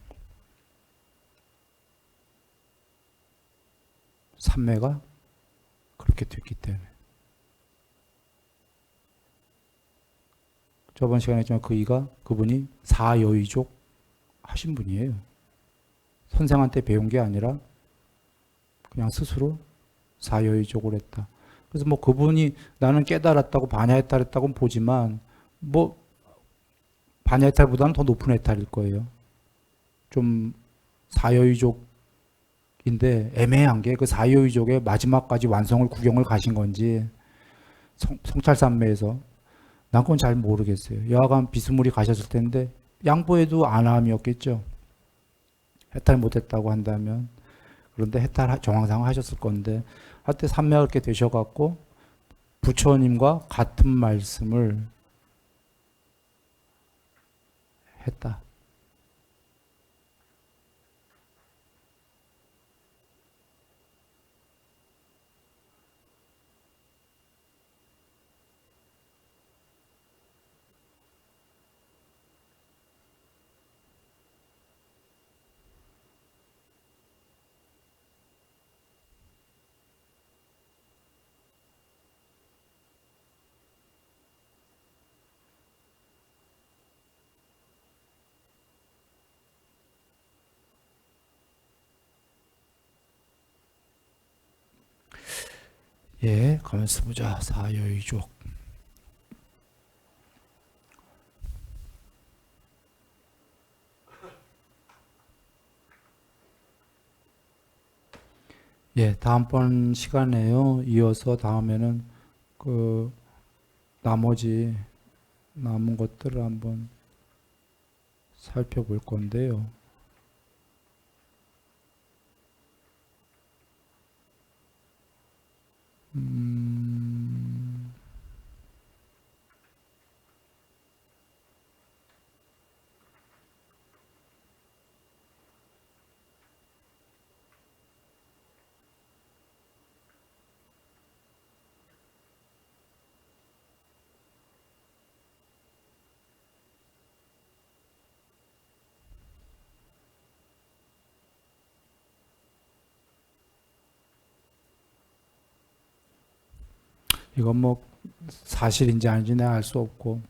Speaker 1: 삼매가 그렇게 됐기 때문에. 저번 시간에 했지만 그분이 사여의족 하신 분이에요. 선생한테 배운 게 아니라 그냥 스스로 사여의족을 했다. 그래서 뭐 그분이 나는 깨달았다고 반야해탈했다고는 보지만 뭐 반야해탈보다는 더 높은 해탈일 거예요. 좀 사여의족인데 애매한 게 그 사여의족의 마지막까지 완성을 구경을 가신 건지 성찰산매에서 난 그건 잘 모르겠어요. 여하간 비스무리 가셨을 텐데 양보해도 안함이었겠죠. 해탈 못했다고 한다면. 그런데 해탈 정황상 하셨을 건데 하여튼 삼매가 그렇게 되셔갖고 부처님과 같은 말씀을 했다. 예, 가만있어 보자. 사여의족. 예, 다음번 시간에요. 이어서 다음에는 그 나머지 남은 것들을 한번 살펴볼 건데요. 이건 뭐 사실인지 아닌지 내가 알 수 없고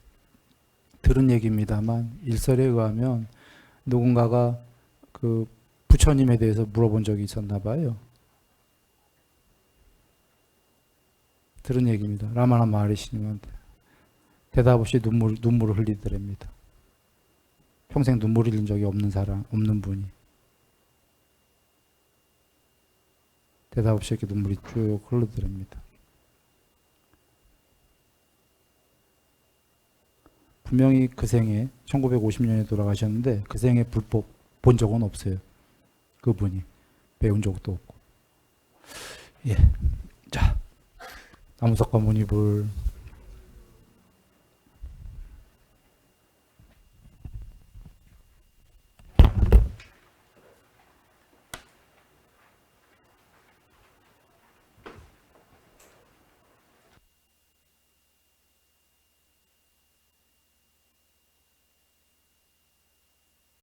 Speaker 1: 들은 얘기입니다만 일설에 의하면 누군가가 그 부처님에 대해서 물어본 적이 있었나 봐요. 들은 얘기입니다. 라마나 마하리시님한테 대답 없이 눈물을 흘리더랍니다. 평생 눈물 흘린 적이 없는 사람, 없는 분이. 대답 없이 이렇게 눈물이 쭉 흘러들습니다. 분명히 그 생에 1950년에 돌아가셨는데 그 생에 불법 본 적은 없어요. 그분이 배운 적도 없고. 예. 자, 나무석과 문이불